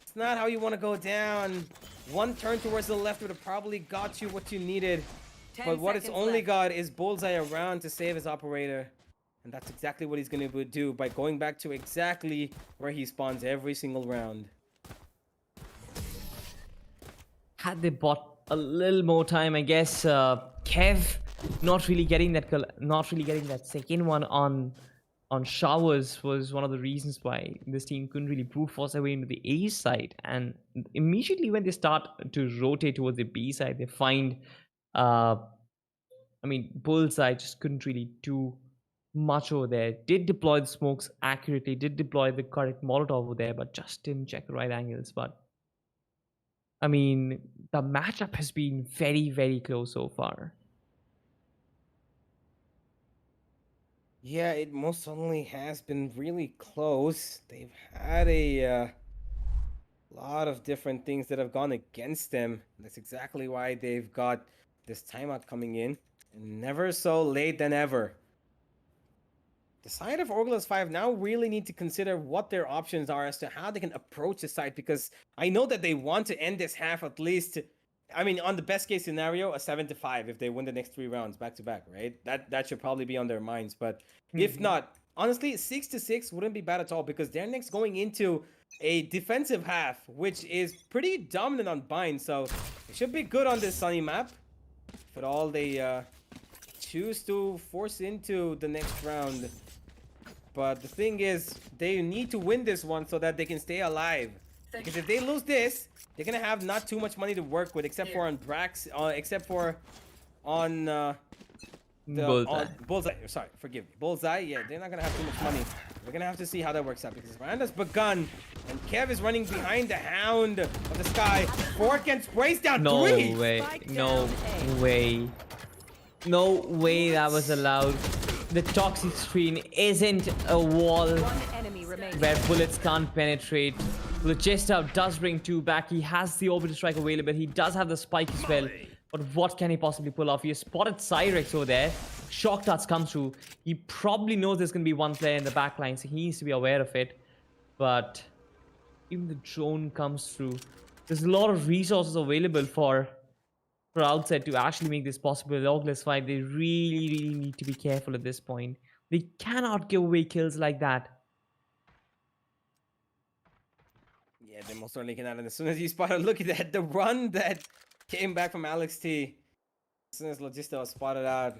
It's not how you want to go down. One turn towards the left would have probably got you what you needed. But what it's only got is Bullseye around to save his Operator. And that's exactly what he's going to do by going back to exactly where he spawns every single round. Had they bought a little more time, I guess Kev not really getting that second one on Showers was one of the reasons why this team couldn't really brute force their way into the A side. And immediately when they start to rotate towards the B side, they find I mean, Bullseye just couldn't really do much over there. Did deploy the smokes accurately, did deploy the correct Molotov over there, but just didn't check the right angles. But I mean, the matchup has been very, very close so far. Yeah, it most certainly has been really close. They've had a lot of different things that have gone against them. That's exactly why they've got this timeout coming in. And never so late than ever. the side of Orgless 5 now really need to consider what their options are as to how they can approach the side, because I know that they want to end this half at least. I mean, on the best case scenario, a 7-5 if they win the next 3 rounds back to back, right? That should probably be on their minds. But if not, honestly, 6-6 wouldn't be bad at all, because they're next going into a defensive half, which is pretty dominant on bind. So it should be good on this sunny map. If at all they choose to force into the next round. But the thing is, they need to win this one so that they can stay alive. Because if they lose this, they're gonna have not too much money to work with, except for on Brax, except for on Bullseye. Bullseye. Sorry, forgive me. Bullseye. Yeah, they're not gonna have too much money. We're gonna have to see how that works out, because Miranda's begun, and Kev is running behind the Hound of the Sky. Fork and sprays down No 3. way. No way. No way that was allowed. The toxic screen isn't a wall where bullets can't penetrate. Logista does bring 2 back. He has the orbital strike available. He does have the spike as well. But what can he possibly pull off? He has spotted Cyrex over there. Shock darts come through. He probably knows there's going to be one player in the back line, so he needs to be aware of it. But even the drone comes through. There's a lot of resources available for Outset to actually make this possible. Orgless 5, they really need to be careful at this point. They cannot give away kills like that. Yeah, they most certainly cannot. And as soon as you spotted, look at that, the run that came back from Alex T. As soon as Logista was spotted out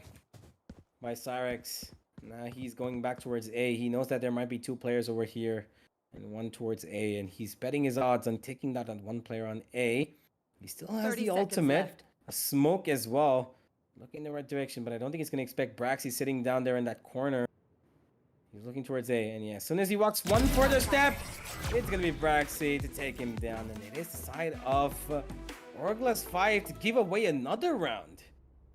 by Cyrex, now he's going back towards A. He knows that there might be 2 players over here and 1 towards A, and he's betting his odds on taking that on 1 player on A. He still has the ultimate. A smoke as well. Looking in the right direction, but I don't think he's going to expect Braxy sitting down there in that corner. He's looking towards A, and yeah, as soon as he walks 1 further step, it's going to be Braxy to take him down. And it is the side of Orgless 5 to give away another round.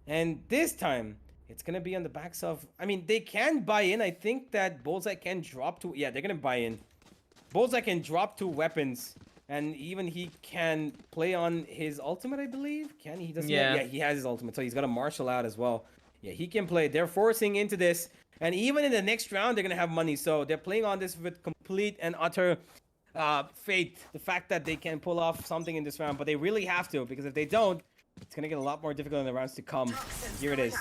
And this time, it's going to be on the backs of... I mean, they can buy in. I think that Bullseye can drop 2... Yeah, they're going to buy in. Bullseye can drop 2 weapons. And even he can play on his ultimate, I believe. Can he? Doesn't. Yeah. Yeah, he has his ultimate, so he's got a martial out as well. Yeah, he can play. They're forcing into this, and even in the next round, they're gonna have money. So they're playing on this with complete and utter faith. The fact that they can pull off something in this round, but they really have to, because if they don't, it's gonna get a lot more difficult in the rounds to come. Here it is,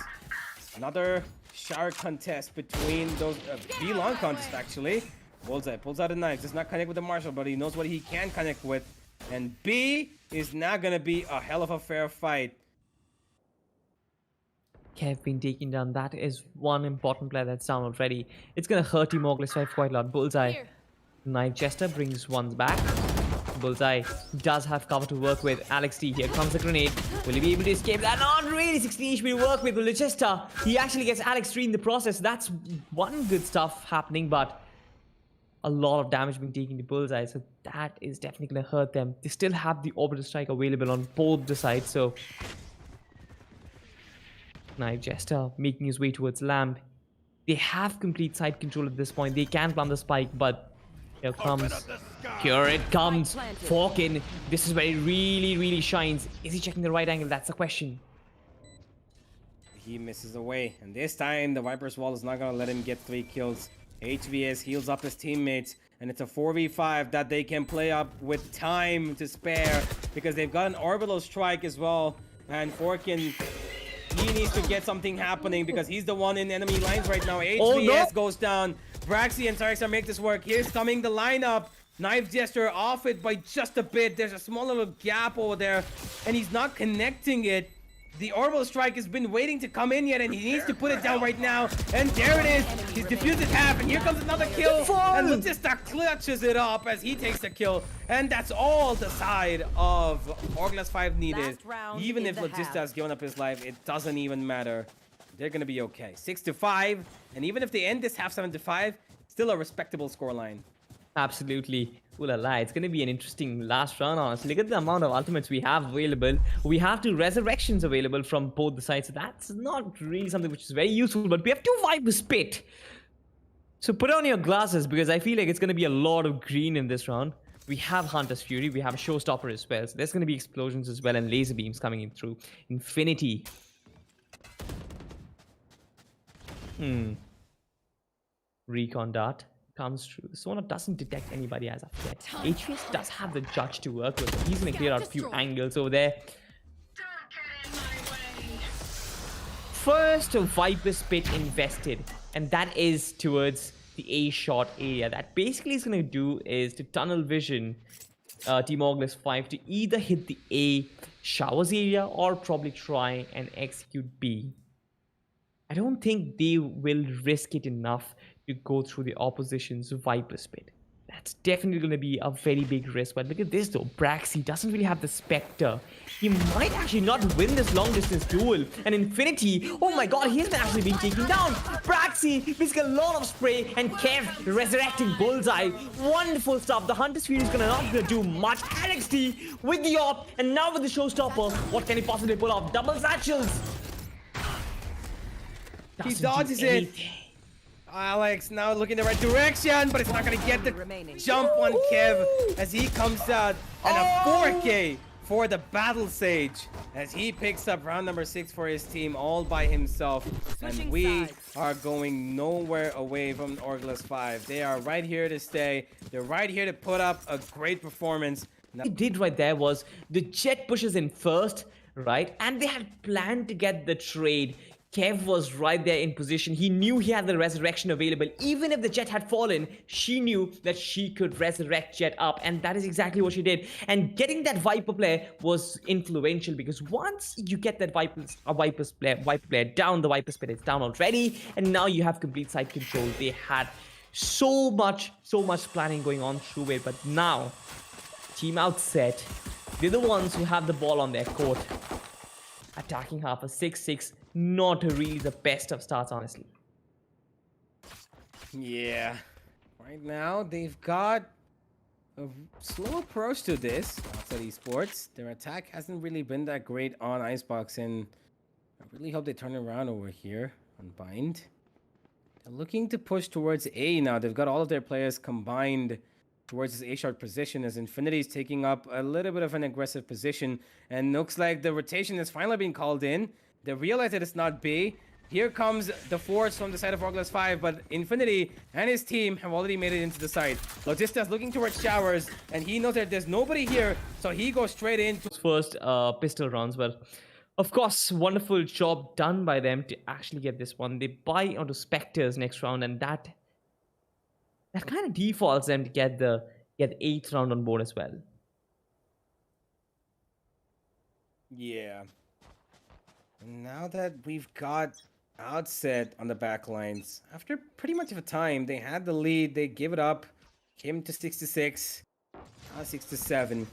another shower contest between those B-long contest actually. Bullseye pulls out a knife, does not connect with the marshal, but he knows what he can connect with. And B is not gonna be a hell of a fair fight. Kev been taken down. That is one important player that's down already. It's gonna hurt Team Orgless 5 quite a lot. Bullseye. Knife Jester brings ones back. Bullseye does have cover to work with. Alex T, here comes the grenade. Will he be able to escape that? Not really. 16 HP to work with. Logista, he actually gets Alex 3 in the process. That's one good stuff happening, but a lot of damage being taken to Bullseye, so that is definitely going to hurt them. They still have the orbital strike available on both the sides, so Knife Jester making his way towards Lamb. They have complete side control at this point. They can plant the spike, but here it comes. Falcon, this is where he really shines. Is he checking the right angle? That's the question. He misses away, and this time the Viper's Wall is not gonna let him get 3 kills. HVS heals up his teammates, and it's a 4v5 that they can play up with time to spare, because they've got an orbital strike as well. And Forkin, he needs to get something happening, because he's the one in enemy lines right now. HVS goes down. Braxy and Cyrex make this work. Here's coming the lineup. Knife Jester off it by just a bit. There's a small little gap over there, and he's not connecting it. The orbital strike has been waiting to come in yet, and he needs to put it down right now. And there it is. He's defused it half, and here comes another kill. And Logista clutches it up as he takes the kill. And that's all the side of Orgless 5 needed. Even if Logista has given up his life, it doesn't even matter. They're going to be okay. 6-5. And even if they end this half 7-5, still a respectable scoreline. Absolutely. Ooh la la, it's going to be an interesting last round, honestly. Look at the amount of ultimates we have available. We have 2 resurrections available from both the sides. So that's not really something which is very useful, but we have 2 Viper Spit. So put on your glasses, because I feel like it's going to be a lot of green in this round. We have Hunter's Fury, we have a Showstopper as well. So there's going to be explosions as well, and laser beams coming in through. Infinity. recon dart comes through. Sona doesn't detect anybody as of yet. HVS does have the judge to work with. He's going to clear out a few angles over there. Don't get in my way. First Viper Spit invested, and that is towards the A shot area. That basically is going to do is to tunnel vision Team Orgless 5 to either hit the A showers area or probably try and execute B. I don't think they will risk it enough to go through the opposition's Viper Spit. That's definitely going to be a very big risk. But look at this though. Braxy doesn't really have the Spectre. He might actually not win this long distance duel. And Infinity, oh my god, he's actually been taken down. Braxy missing a lot of spray. And Kev resurrecting Bullseye. Wonderful stuff. The Hunter Sphere is not going to do much. LXD with the AWP. And now with the Showstopper. What can he possibly pull off? Double satchels. He dodges it. Alex now looking the right direction, but it's not going to get the jump on Kev as he comes out. And a 4K for the Battle Sage as he picks up round number 6 for his team all by himself. And we are going nowhere away from Orgless 5. They are right here to stay. They're right here to put up a great performance. What he did right there was the Jet pushes in first, right? And they had planned to get the trade. Kev was right there in position. He knew he had the resurrection available. Even if the Jet had fallen, she knew that she could resurrect Jet up. And that is exactly what she did. And getting that Viper player was influential because once you get that Viper player down, the Viper Spit is down already. And now you have complete side control. They had so much planning going on through it. But now, Team Outset, they're the ones who have the ball on their court. Attacking half a 6-6. Not really the best of starts, honestly. Yeah. Right now, they've got a slow approach to this. Outset Esports. Their attack hasn't really been that great on Icebox, and I really hope they turn around over here on Bind. They're looking to push towards A now. They've got all of their players combined towards this A-short position as Infinity is taking up a little bit of an aggressive position, and looks like the rotation has finally been called in. They realize that it's not B. Here comes the force from the side of Orgless 5, but Infinity and his team have already made it into the side. Logista's looking towards showers, and he knows that there's nobody here, so he goes straight into first pistol rounds. But of course, wonderful job done by them to actually get this one. They buy onto Spectres next round, and that kind of defaults them to get the 8th round on board as well. Yeah. And now that we've got Outset on the back lines, after pretty much of a time, they had the lead, they give it up, came to 6-6, now 6-7.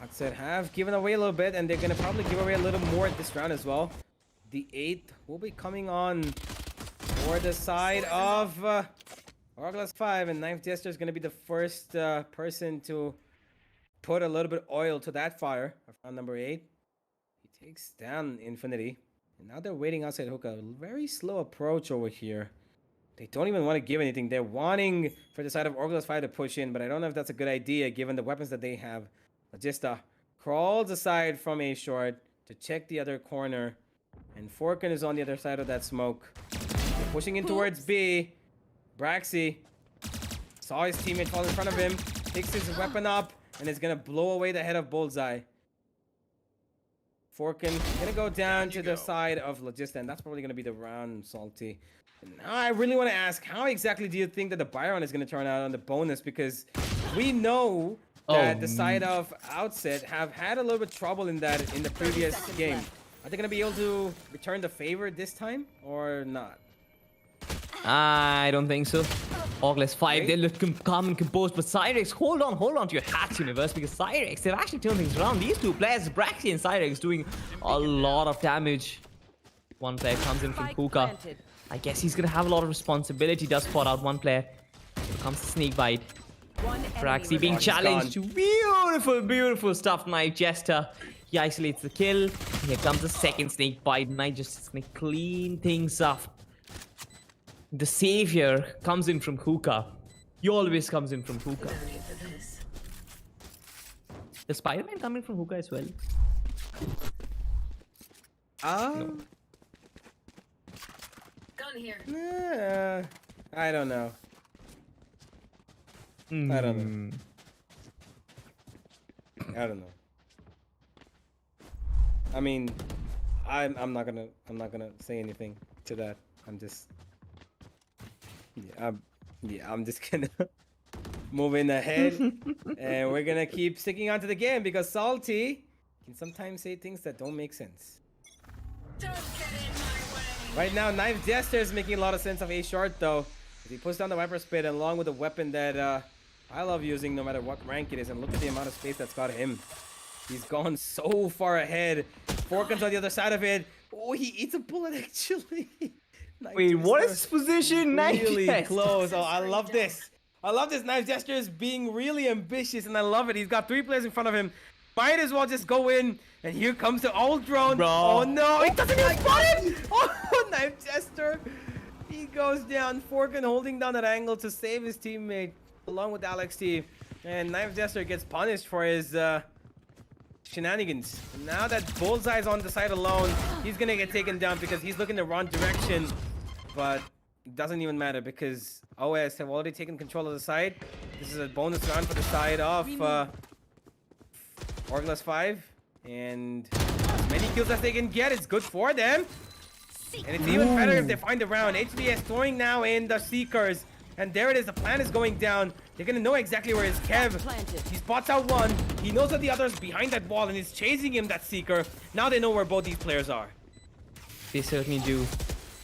Outset have given away a little bit, and they're going to probably give away a little more this round as well. The 8th will be coming on for the side of Orgless 5, and Knife Jester is going to be the first person to put a little bit of oil to that fire of round number 8. He takes down Infinity, and now they're waiting outside hookah. Very slow approach over here. They don't even want to give anything. They're wanting for the side of Orgless 5 to push in, but I don't know if that's a good idea given the weapons that they have. Logista crawls aside from A short to check the other corner, and Forkin is on the other side of that smoke. They're pushing in towards B. Braxy saw his teammate fall in front of him, picks his weapon up, and is gonna blow away the head of Bullseye. Forkin gonna go down to the side of Logista, and that's probably gonna be the round, Salty. And now I really want to ask, how exactly do you think that the Byron is gonna turn out on the bonus? Because we know that the side of Outset have had a little bit of trouble in the previous game. Are they gonna be able to return the favor this time or not? I don't think so. Orgless 5, they look calm and composed, but Cyrex, hold on to your hats, Universe, because Cyrex, they've actually turned things around. These two players, Braxy and Cyrex, doing a lot of damage. One player comes in from Hookah. I guess he's gonna have a lot of responsibility, does spot out one player. Here comes the snake bite. Braxy being challenged. Beautiful stuff, Knife Jester. He isolates the kill. Here comes the second snake bite. Knife Jester's gonna clean things up. The savior comes in from Hookah. He always comes in from Hookah. The Spider-Man coming from Hookah as well? No. done here. I don't know. I don't know. I don't know. I mean, I'm not gonna say anything to that. I'm just I'm just gonna moving ahead, and we're gonna keep sticking onto the game because Salty can sometimes say things that don't make sense. Don't get in my way. Right now, Knife Jester is making a lot of sense of A short though. He puts down the Viper Spit along with a weapon that I love using no matter what rank it is, and look at the amount of space that's got him. He's gone so far ahead. Forkins on the other side of it. Oh, he eats a bullet actually. Wait, what is his position? Really Knife close. Oh, I love this. I love this. Knife Jester is being really ambitious, and I love it. He's got 3 players in front of him. Might as well just go in. And here comes the old drone. Bro. Oh no, he doesn't even spot it. Oh, Knife Jester. He goes down. Forkin holding down that angle to save his teammate along with Alex T. And Knife Jester gets punished for his shenanigans. Now that Bullseye's on the side alone, he's gonna get taken down because he's looking the wrong direction. But it doesn't even matter because OS have already taken control of the side. This is a bonus round for the side of Orgless 5. And as many kills as they can get, it's good for them. And it's even better if they find the round. HBS throwing now in the Seekers. And there it is, the plan is going down. They're gonna know exactly where is Kev. He spots out one. He knows that the other's behind that wall and he's chasing him, that Seeker. Now they know where both these players are. They certainly do.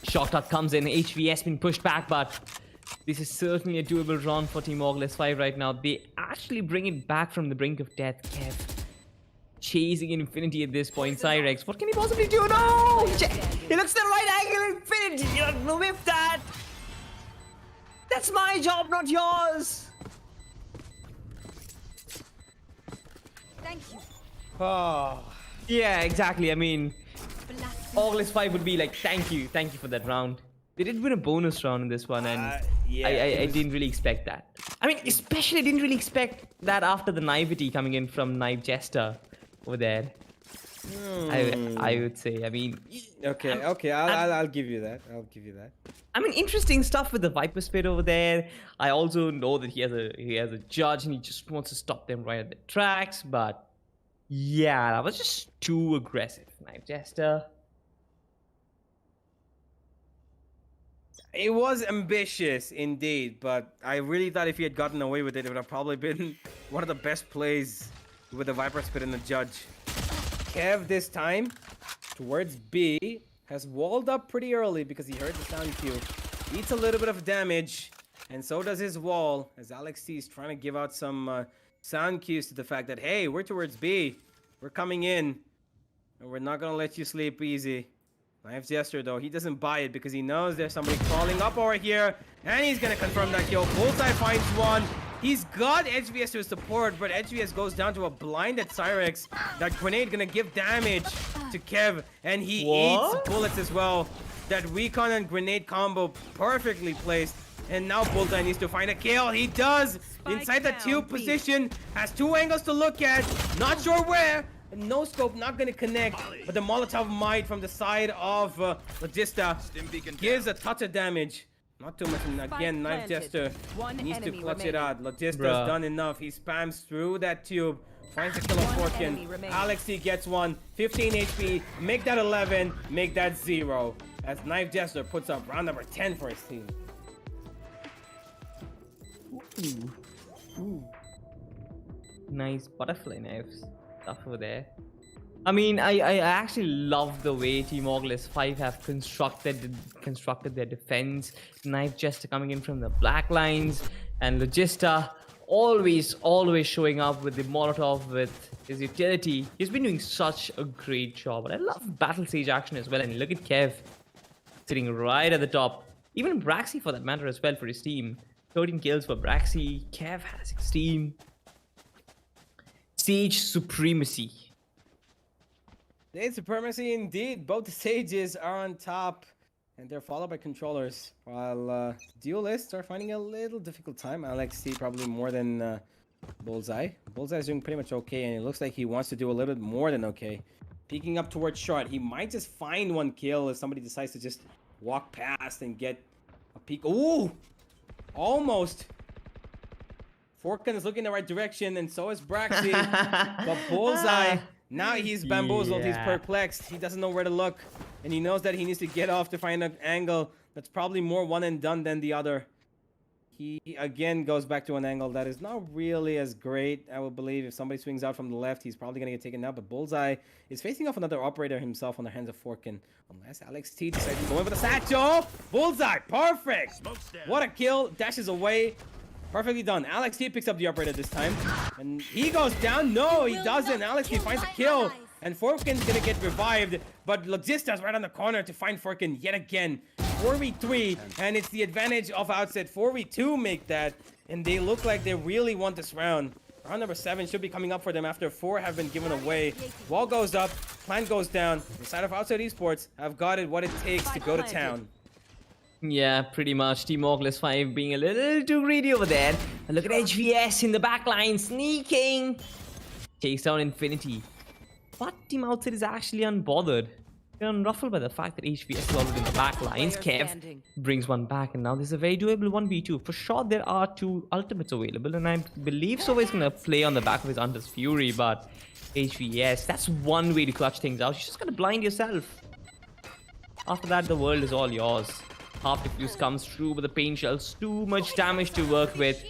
Shocktop comes in, HVS been pushed back, but this is certainly a doable run for Team Orgless 5 right now. They actually bring it back from the brink of death. Kev chasing Infinity at this point. Cyrex, what can he possibly do? No! He looks the right angle, Infinity! You don't whip that! That's my job, not yours! Thank you. Oh. Yeah, exactly. I mean, Blasting. Orgless 5 would be like, thank you for that round. They did win a bonus round in this one, and Yeah, I didn't really expect that. I mean, especially I didn't really expect that after the naivety coming in from Knife Jester over there. I would say. I mean, Okay, I'll give you that. I'll give you that. I mean, interesting stuff with the Viper Spit over there. I also know that he has a judge and he just wants to stop them right at the tracks. But yeah, that was just too aggressive, Knife Jester. It was ambitious indeed, but I really thought if he had gotten away with it, it would have probably been one of the best plays with the Viper Spit and the judge. Kev this time towards B has walled up pretty early because he heard the sound cue. Eats a little bit of damage, and so does his wall as Alex T is trying to give out some sound cues to the fact that, hey, we're towards B. We're coming in, and we're not going to let you sleep easy. Knife Jester, though, he doesn't buy it because he knows there's somebody crawling up over here, and he's going to confirm that kill. Bullseye finds one. He's got HVS to his support, but HVS goes down to a blinded Cyrex. That grenade gonna give damage to Kev, and he eats bullets as well. That recon and grenade combo perfectly placed. And now Bullseye needs to find a kill. He does! Inside the tube position, has 2 angles to look at. Not sure where. No scope, not gonna connect. But the Molotov might from the side of Logista gives a touch of damage. Not too much, and again, Knife Jester needs to clutch it out. Logista's done enough. He spams through that tube, finds the kill of Forkin. Alexi gets one, 15 HP. Make that 11, make that 0. As Knife Jester puts up round number 10 for his team. Ooh. Nice butterfly knives stuff over there. I mean, I actually love the way Team Orgless 5 have constructed their defense. Knife Jester coming in from the black lines, and Logista always showing up with the Molotov, with his utility. He's been doing such a great job. And I love battle stage action as well. And look at Kev sitting right at the top. Even Braxy for that matter as well for his team. 13 kills for Braxy. Kev had 16. Sage supremacy. Sage supremacy indeed. Both the Sages are on top, and they're followed by controllers, while duelists are finding a little difficult time. Alex C probably more than Bullseye. Bullseye's doing pretty much okay, and it looks like he wants to do a little bit more than okay. Peeking up towards short, he might just find one kill if somebody decides to just walk past and get a peek. Ooh! Almost. Forkin is looking the right direction, and so is Braxy. But Bullseye, now he's bamboozled, he's Yeah. perplexed. He doesn't know where to look. And he knows that he needs to get off to find an angle that's probably more one and done than the other. He again goes back to an angle that is not really as great. I would believe if somebody swings out from the left, he's probably going to get taken out. But Bullseye is facing off another operator himself on the hands of Forkin. Unless Alex T decides to go in for the satchel. Bullseye, perfect. What a kill. Dashes away. Perfectly done. Alex T picks up the operator this time. And he goes down. No, he doesn't. Alex T finds a kill. And Forkin's going to get revived. But Logista's right on the corner to find Forkin yet again. 4v3, and it's the advantage of Outset. 4v2 make that, and they look like they really want this round. Round number 7 should be coming up for them after 4 have been given away. Wall goes up, plant goes down. The side of Outset Esports have got it what it takes to go to town. Yeah, pretty much. Team Orgless 5 being a little too greedy over there. And look at HVS in the back line, sneaking. Takes down Infinity. But Team Outset is actually unbothered. They're unruffled by the fact that HVS is already in the back lines. Kev brings one back, and now there's a very doable 1v2. For sure, there are 2 ultimates available, and I believe Sova is going to play on the back of his Hunter's Fury, but HVS, that's one way to clutch things out. You just got to blind yourself. After that, the world is all yours. Half defuse comes through, but the pain shells too much damage to work with.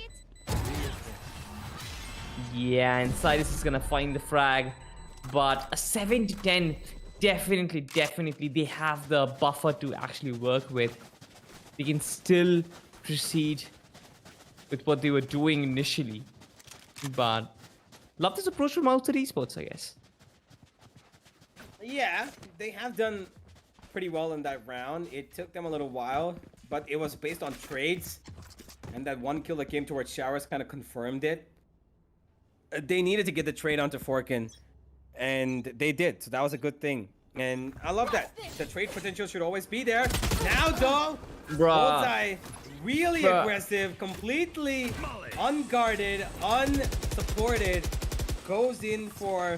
Yeah, and Cyrus is going to find the frag, but a 7 to 10. Definitely, they have the buffer to actually work with. They can still proceed with what they were doing initially. But love this approach from Outset Esports, I guess. Yeah, they have done pretty well in that round. It took them a little while, but it was based on trades. And that one kill that came towards Showers kind of confirmed it. They needed to get the trade onto Forkin. And they did, so that was a good thing. And I love that. The trade potential should always be there. Now, though, Bullseye, really aggressive, completely unguarded, unsupported, goes in for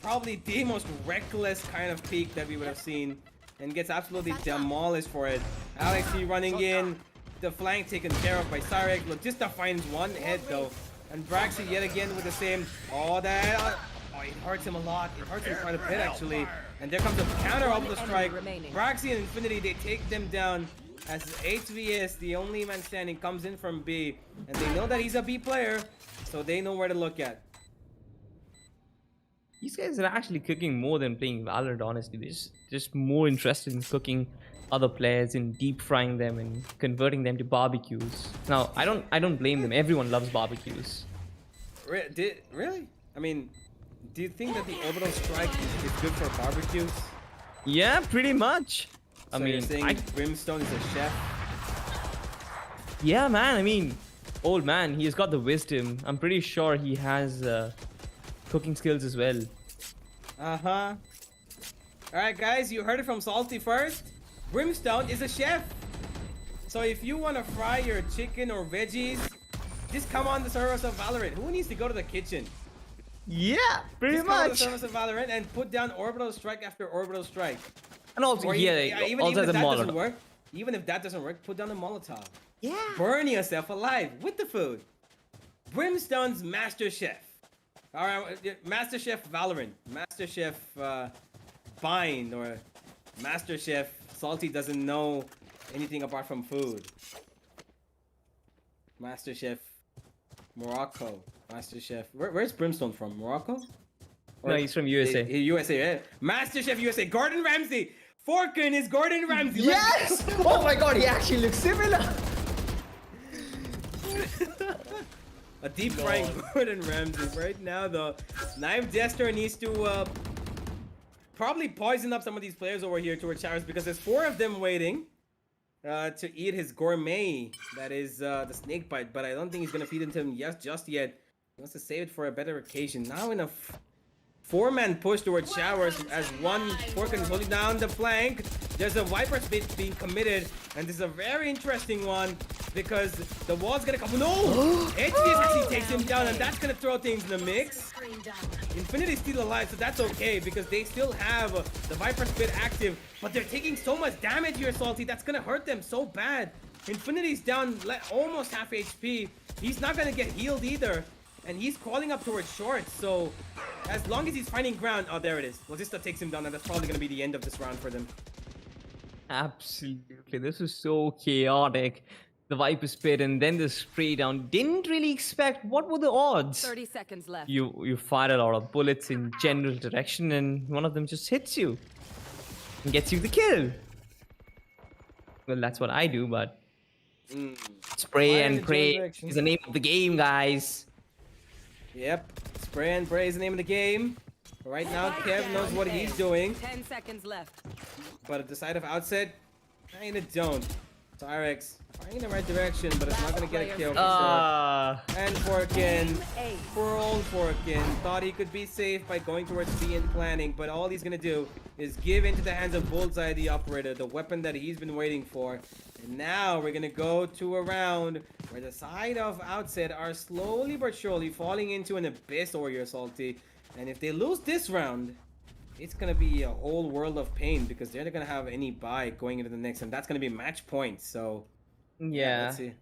probably the most reckless kind of peak that we would have seen, and gets absolutely demolished for it. Alex T running in, the flank taken care of by Cyrek. Logista finds one head, though. And Braxy yet again with the same. Oh, that... it hurts him a lot. It hurts him quite a bit, actually. And there comes a counter Ultra Strike. Braxy and Infinity, they take them down as HVS, the only man standing, comes in from B. And they know that he's a B player, so they know where to look at. These guys are actually cooking more than playing Valorant, honestly. They're just more interested in cooking other players and deep frying them and converting them to barbecues. Now, I don't blame them. Everyone loves barbecues. Really? I mean... do you think that the orbital strike is good for barbecues? Yeah, pretty much. So you're saying Brimstone is a chef? Yeah, man. I mean, old man, he's got the wisdom. I'm pretty sure he has cooking skills as well. Uh-huh. Alright, guys, you heard it from Salty first. Brimstone is a chef. So if you want to fry your chicken or veggies, just come on the service of Valorant. Who needs to go to the kitchen? Yeah, pretty just much. Come on the service of Valorant and put down orbital strike after orbital strike. And also, Or even also if the that Molotov. doesn't work, even if that doesn't work, put down a Molotov. Yeah. Burn yourself alive with the food. Brimstone's Master Chef. All right, Master Chef Valorant, Master Chef Bind, or Master Chef Salty doesn't know anything apart from food. Master Chef Morocco. Master Chef. Where's Brimstone from? Morocco? No, he's from USA. USA, yeah. Master Chef USA. Gordon Ramsay. Forkin is Gordon Ramsay. Yes! Oh my god, he actually looks similar. A deep frying Gordon Ramsay right now, though. Knife Jester needs to probably poison up some of these players over here towards Showers, because there's 4 of them waiting to eat his gourmet. That is the snake bite, but I don't think he's gonna feed it to him just yet. He wants to save it for a better occasion. Now in a 4-man push towards Showers as one Forkin is holding down the flank. There's a Viper's bit being committed, and this is a very interesting one. because the wall's gonna come. No! HBS actually takes him down, and that's gonna throw things in the mix. Screen down. Infinity's still alive, so that's okay because they still have the Viper Spit active, but they're taking so much damage here, Salty. That's gonna hurt them so bad. Infinity's down almost half HP. He's not gonna get healed either, and he's crawling up towards short. So as long as he's finding ground, oh, there it is. Logista takes him down, and that's probably gonna be the end of this round for them. Absolutely. This was so chaotic. The Viper Spit and then the spray down. Didn't really expect. What were the odds? 30 seconds left. You fire a lot of bullets in general direction and one of them just hits you and gets you the kill. Well, that's what I do, but spray Fire in and the pray general direction. is the name of the game, guys. Yep, spray and pray is the name of the game. Right now, Kev knows what he's doing, 10 seconds left. but at the side of Outset, kinda don't. Tyrex firing in the right direction, but it's not gonna get a kill for sure. And Forkin, poor old Forkin, thought he could be safe by going towards B and planning, but all he's gonna do is give into the hands of Bullseye, the operator, the weapon that he's been waiting for. And now we're gonna go to a round where the side of Outset are slowly but surely falling into an abyss over here, Salty. And if they lose this round, it's gonna be a whole world of pain because they're not gonna have any buy going into the next, and that's gonna be match points. So Yeah. let's see.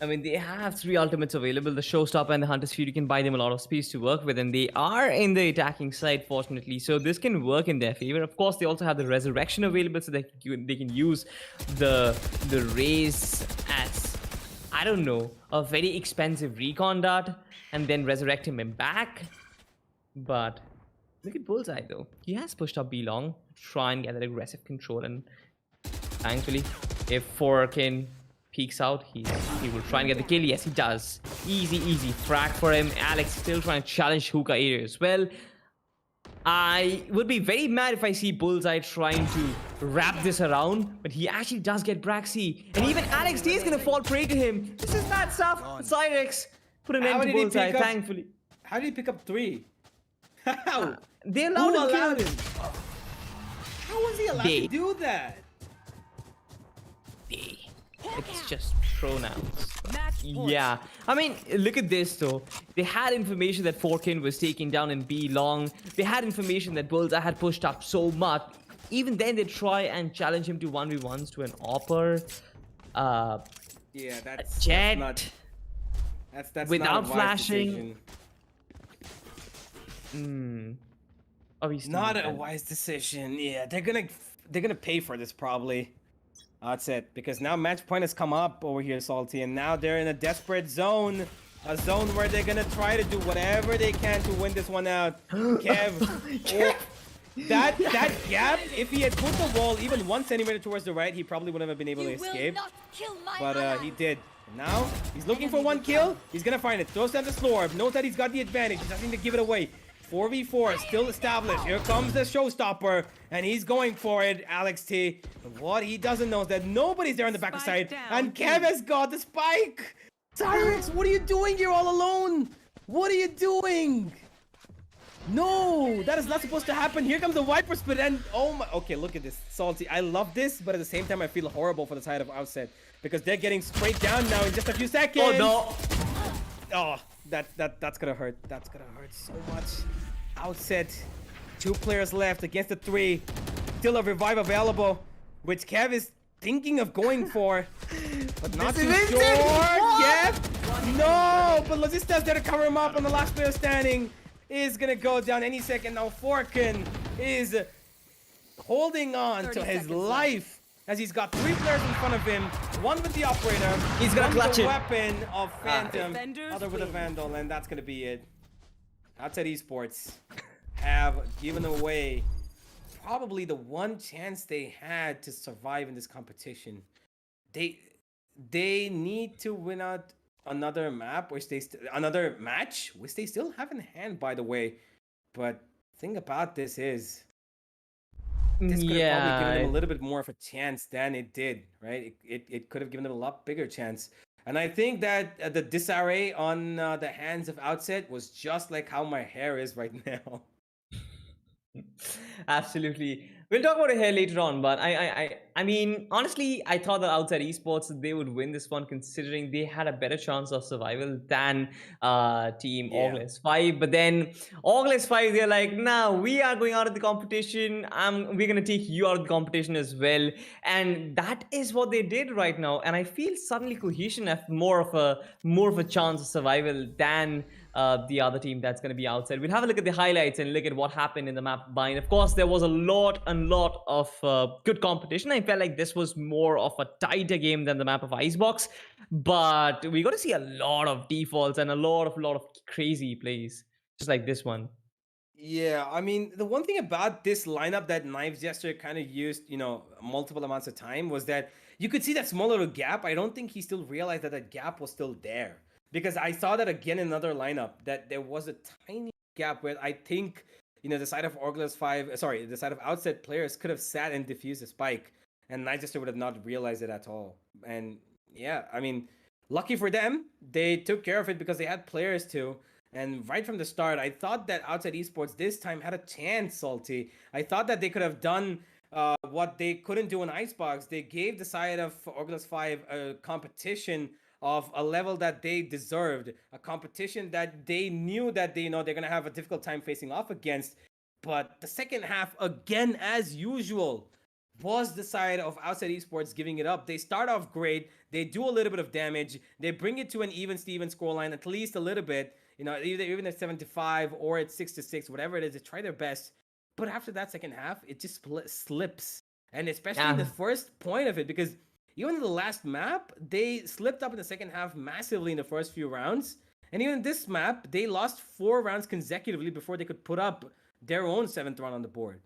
I mean, they have 3 ultimates available. The Showstopper and the Hunter's Fury can buy them a lot of space to work with, and they are in the attacking side, fortunately. So this can work in their favor. Of course, they also have the Resurrection available, so they can use the Raze as, I don't know, a very expensive recon dart, and then resurrect him back. But look at Bullseye, though. He has pushed up B long to try and get that aggressive control, and thankfully, if Forkin peeks out, he will try and get the kill. Yes, he does. Easy frag for him. Alex still trying to challenge Hookah area as well. I would be very mad if I see Bullseye trying to wrap this around, but he actually does get Braxy. And even Alex D is going to fall prey to him. This is bad stuff. Cyrex put an How end to did he Bullseye, pick up- thankfully. How did he pick up 3? How? They Who allowed him to allowed kill him? How was he allowed They. to do that? It's just pronouns. Match point. Yeah, I mean, look at this though. They had information that Forkin was taken down in B long. They had information that Bullseye had pushed up so much. Even then, they try and challenge him to 1v1s to an Opper. Yeah, that's Jet. that's Without not a wise flashing. decision. Obviously, Not a wise decision. Yeah, they're gonna pay for this probably. That's it, because now match point has come up over here, Salty, and now they're in a desperate zone. A zone where they're gonna try to do whatever they can to win this one out. Kev, oh, that gap, if he had put the wall even 1 centimeter towards the right, he probably wouldn't have been able to escape. But he did. Now, he's looking for 1 kill. He's gonna find it. Throws down the Slorb. Knows that he's got the advantage. He's nothing to give it away. 4v4 still established. Here comes the Showstopper, and he's going for it, Alex T. But what he doesn't know is that nobody's there on the back side, and Kev has got the spike. Cyrex, what are you doing here all alone? What are you doing? No, that is not supposed to happen. Here comes the Viper Spit, and oh my. Okay, look at this, Salty. I love this, but at the same time, I feel horrible for the side of Outset because they're getting sprayed down now in just a few seconds. Oh no! Oh, that's gonna hurt. That's gonna hurt so much. Outset, 2 players left against the 3. Still a revive available, which Kev is thinking of going for, but not too This is sure. it. Kev, no, but Logista's there to cover him up, and the last player standing is gonna go down any second now. Forkin is holding on 30 to his seconds left. life. As he's got 3 players in front of him, 1 with the operator, He's gonna 1 clutch with the it. weapon of Phantom, Defenders other with a win. Vandal, and that's gonna be it. Outset Esports have given away probably the 1 chance they had to survive in this competition. They need to win out another map, which they another match, which they still have in hand, by the way. But thing about this is, this could have probably given them a little bit more of a chance than it did, right? It could have given them a lot bigger chance. And I think that the disarray on the hands of Outset was just like how my hair is right now. Absolutely. We'll talk about it here later on, but I I mean, honestly, I thought that Outside Esports they would win this one, considering they had a better chance of survival than Team Yeah. Orgless 5. But then Orgless 5, they're like, "No, we are going out of the competition. We're gonna take you out of the competition as well." And that is what they did right now. And I feel suddenly Cohesion have more of a chance of survival than the other team that's going to be outside. We'll have a look at the highlights and look at what happened in the map bind. Of course, there was a lot of good competition. I felt like this was more of a tighter game than the map of Icebox, but we got to see a lot of defaults and a lot of crazy plays, just like this one. Yeah, I mean, the one thing about this lineup that Knives Jester kind of used, multiple amounts of time was that you could see that small little gap. I don't think he still realized that that gap was still there because I saw that again in another lineup that there was a tiny gap where I think, the side of Orgless 5, sorry, the side of Outset players could have sat and diffused the spike and Knives Jester would have not realized it at all. And yeah, I mean, lucky for them, they took care of it because they had players too. And right from the start, I thought that Outside Esports this time had a chance, Salty. I thought that they could have done what they couldn't do in Icebox. They gave the side of Orgless 5 a competition of a level that they deserved, a competition that they knew that they're gonna have a difficult time facing off against. But the second half, again as usual, was the side of Outside Esports giving it up. They start off great. They do a little bit of damage. They bring it to an even Steven scoreline, at least a little bit. Either even at 7-5 or at 6-6, whatever it is, they try their best. But after that second half, it just slips. And especially in the first point of it, because even in the last map, they slipped up in the second half massively in the first few rounds. And even in this map, they lost 4 rounds consecutively before they could put up their own 7th round on the board.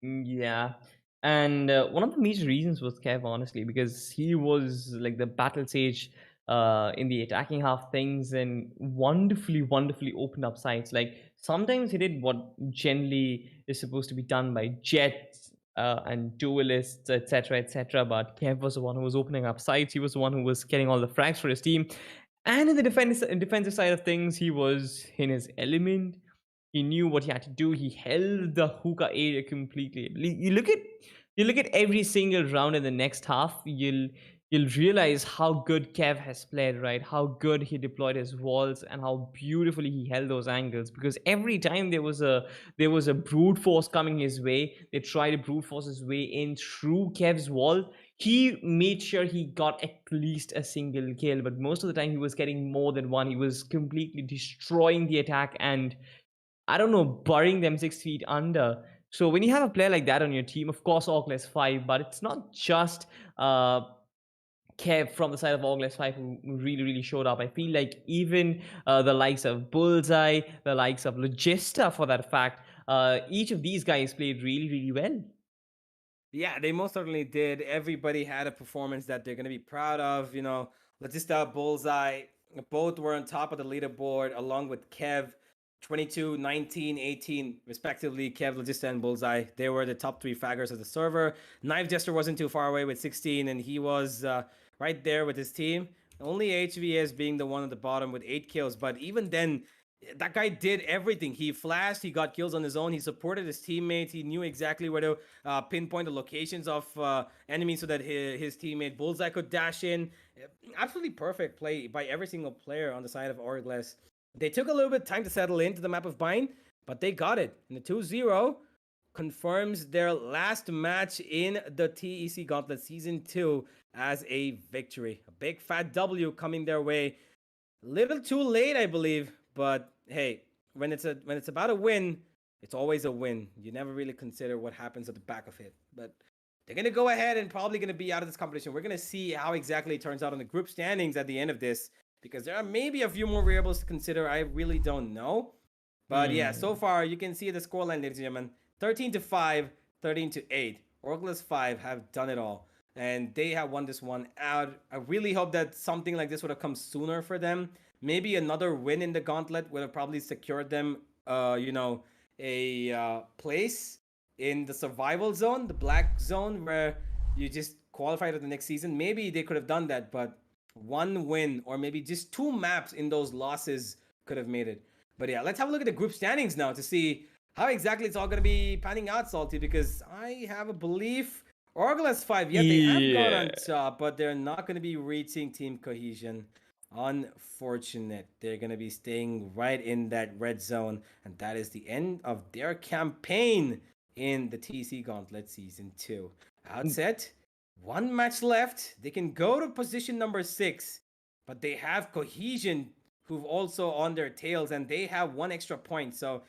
Yeah. And one of the major reasons was Kev, honestly, because he was like the battle sage in the attacking half things and wonderfully opened up sites. Like sometimes he did what generally is supposed to be done by jets and duelists, etc. But Kev was the one who was opening up sites. He was the one who was getting all the frags for his team. And in the defensive side of things, he was in his element. He knew what he had to do. He held the hookah area completely. You look at every single round in the next half. You'll realize how good Kev has played, right? How good he deployed his walls and how beautifully he held those angles. Because every time there was a brute force coming his way, they tried to brute force his way in through Kev's wall. He made sure he got at least a single kill, but most of the time he was getting more than one. He was completely destroying the attack and I don't know, burying them 6 feet under. So when you have a player like that on your team, of course, Orgless 5, but it's not just Kev from the side of Orgless 5 who really showed up. I feel like even the likes of Bullseye, the likes of Logista for that fact, each of these guys played really well. Yeah, they most certainly did. Everybody had a performance that they're going to be proud of. Latista, Bullseye, both were on top of the leaderboard along with Kev, 22, 19, 18, respectively. Kev, Latista, and Bullseye. They were the top 3 fraggers of the server. Knife Jester wasn't too far away with 16, and he was right there with his team. Only HVS being the one at the bottom with 8 kills, but even then, that guy did everything. He flashed, he got kills on his own, he supported his teammates, he knew exactly where to pinpoint the locations of enemies so that his teammate Bullseye could dash in. Absolutely perfect play by every single player on the side of Orgless. They took a little bit of time to settle into the map of Bind, but they got it. And the 2-0 confirms their last match in the TEC Gauntlet Season 2 as a victory. A big fat W coming their way. Little too late, I believe. But hey, when it's about a win, it's always a win. You never really consider what happens at the back of it. But they're gonna go ahead and probably gonna be out of this competition. We're gonna see how exactly it turns out on the group standings at the end of this, because there are maybe a few more variables to consider. I really don't know. But yeah, so far you can see the scoreline, ladies and gentlemen: 13-5, 13-8. Orgless 5 have done it all, and they have won this one out. I really hope that something like this would have come sooner for them. Maybe another win in the gauntlet would have probably secured them, a place in the survival zone, the black zone, where you just qualify to the next season. Maybe they could have done that, but one win or maybe just 2 maps in those losses could have made it. But yeah, let's have a look at the group standings now to see how exactly it's all going to be panning out, Salty, because I have a belief Orgless 5, yeah, they have gone on Yeah. top, but they're not going to be reaching Team Cohesion. Unfortunate. They're going to be staying right in that red zone, and that is the end of their campaign in the TC Gauntlet Season 2. Outset, one match left. They can go to position number 6, but they have Cohesion who've also on their tails, and they have one extra point. So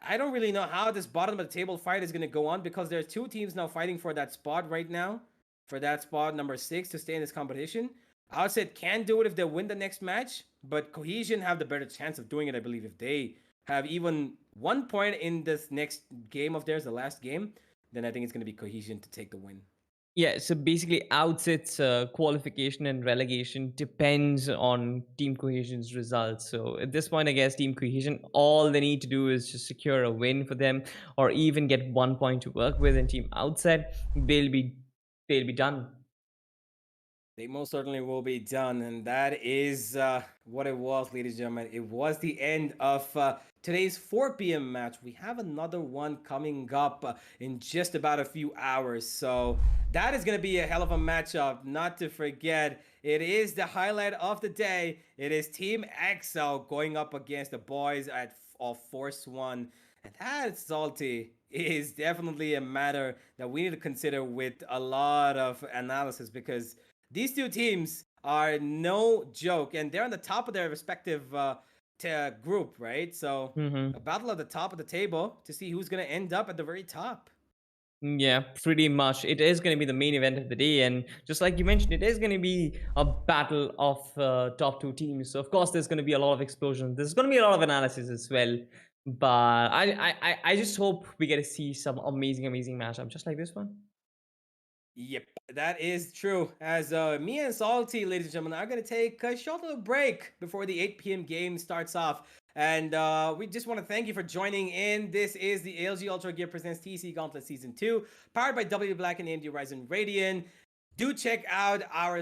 I don't really know how this bottom of the table fight is going to go on because there are two teams now fighting for that spot right now, for that spot number 6 to stay in this competition. Outset can do it if they win the next match, but Cohesion have the better chance of doing it, I believe, if they have even 1 point in this next game of theirs, the last game, then I think it's going to be Cohesion to take the win. Yeah, so basically, Outset's qualification and relegation depends on Team Cohesion's results. So at this point, I guess Team Cohesion, all they need to do is just secure a win for them, or even get 1 point to work with. And Team Outset, they'll be done. They most certainly will be done. And that is what it was, ladies and gentlemen. It was the end of today's 4 p.m. match. We have another one coming up in just about a few hours. So that is going to be a hell of a matchup. Not to forget, it is the highlight of the day. It is Team EXO going up against the boys of Force 1. And that, Salty, is definitely a matter that we need to consider with a lot of analysis because these two teams are no joke, and they're on the top of their respective group, right? So a battle at the top of the table to see who's going to end up at the very top. Yeah, pretty much. It is going to be the main event of the day, and just like you mentioned, it is going to be a battle of top 2 teams. So of course, there's going to be a lot of explosions. There's going to be a lot of analysis as well. But I just hope we get to see some amazing matchup just like this one. Yep, that is true. As me and Salty, ladies and gentlemen, are going to take a short little break before the 8 p.m. game starts off. And we just want to thank you for joining in. This is the LG Ultragear presents TC Gauntlet Season 2, powered by W Black and AMD Ryzen Radeon. Do check out our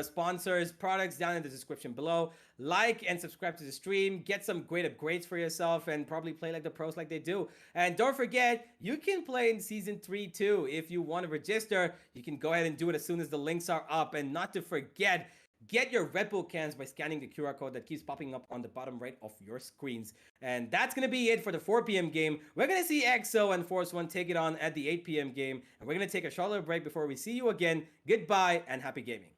sponsors' products down in the description below. Like and subscribe to the stream. Get some great upgrades for yourself and probably play like the pros like they do. And don't forget, you can play in Season 3 too. If you want to register, you can go ahead and do it as soon as the links are up. And not to forget, get your Red Bull cans by scanning the QR code that keeps popping up on the bottom right of your screens. And that's going to be it for the 4 p.m. game. We're going to see EXO and Force 1 take it on at the 8 p.m. game. And we're going to take a short little break before we see you again. Goodbye and happy gaming.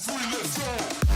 free, let's go.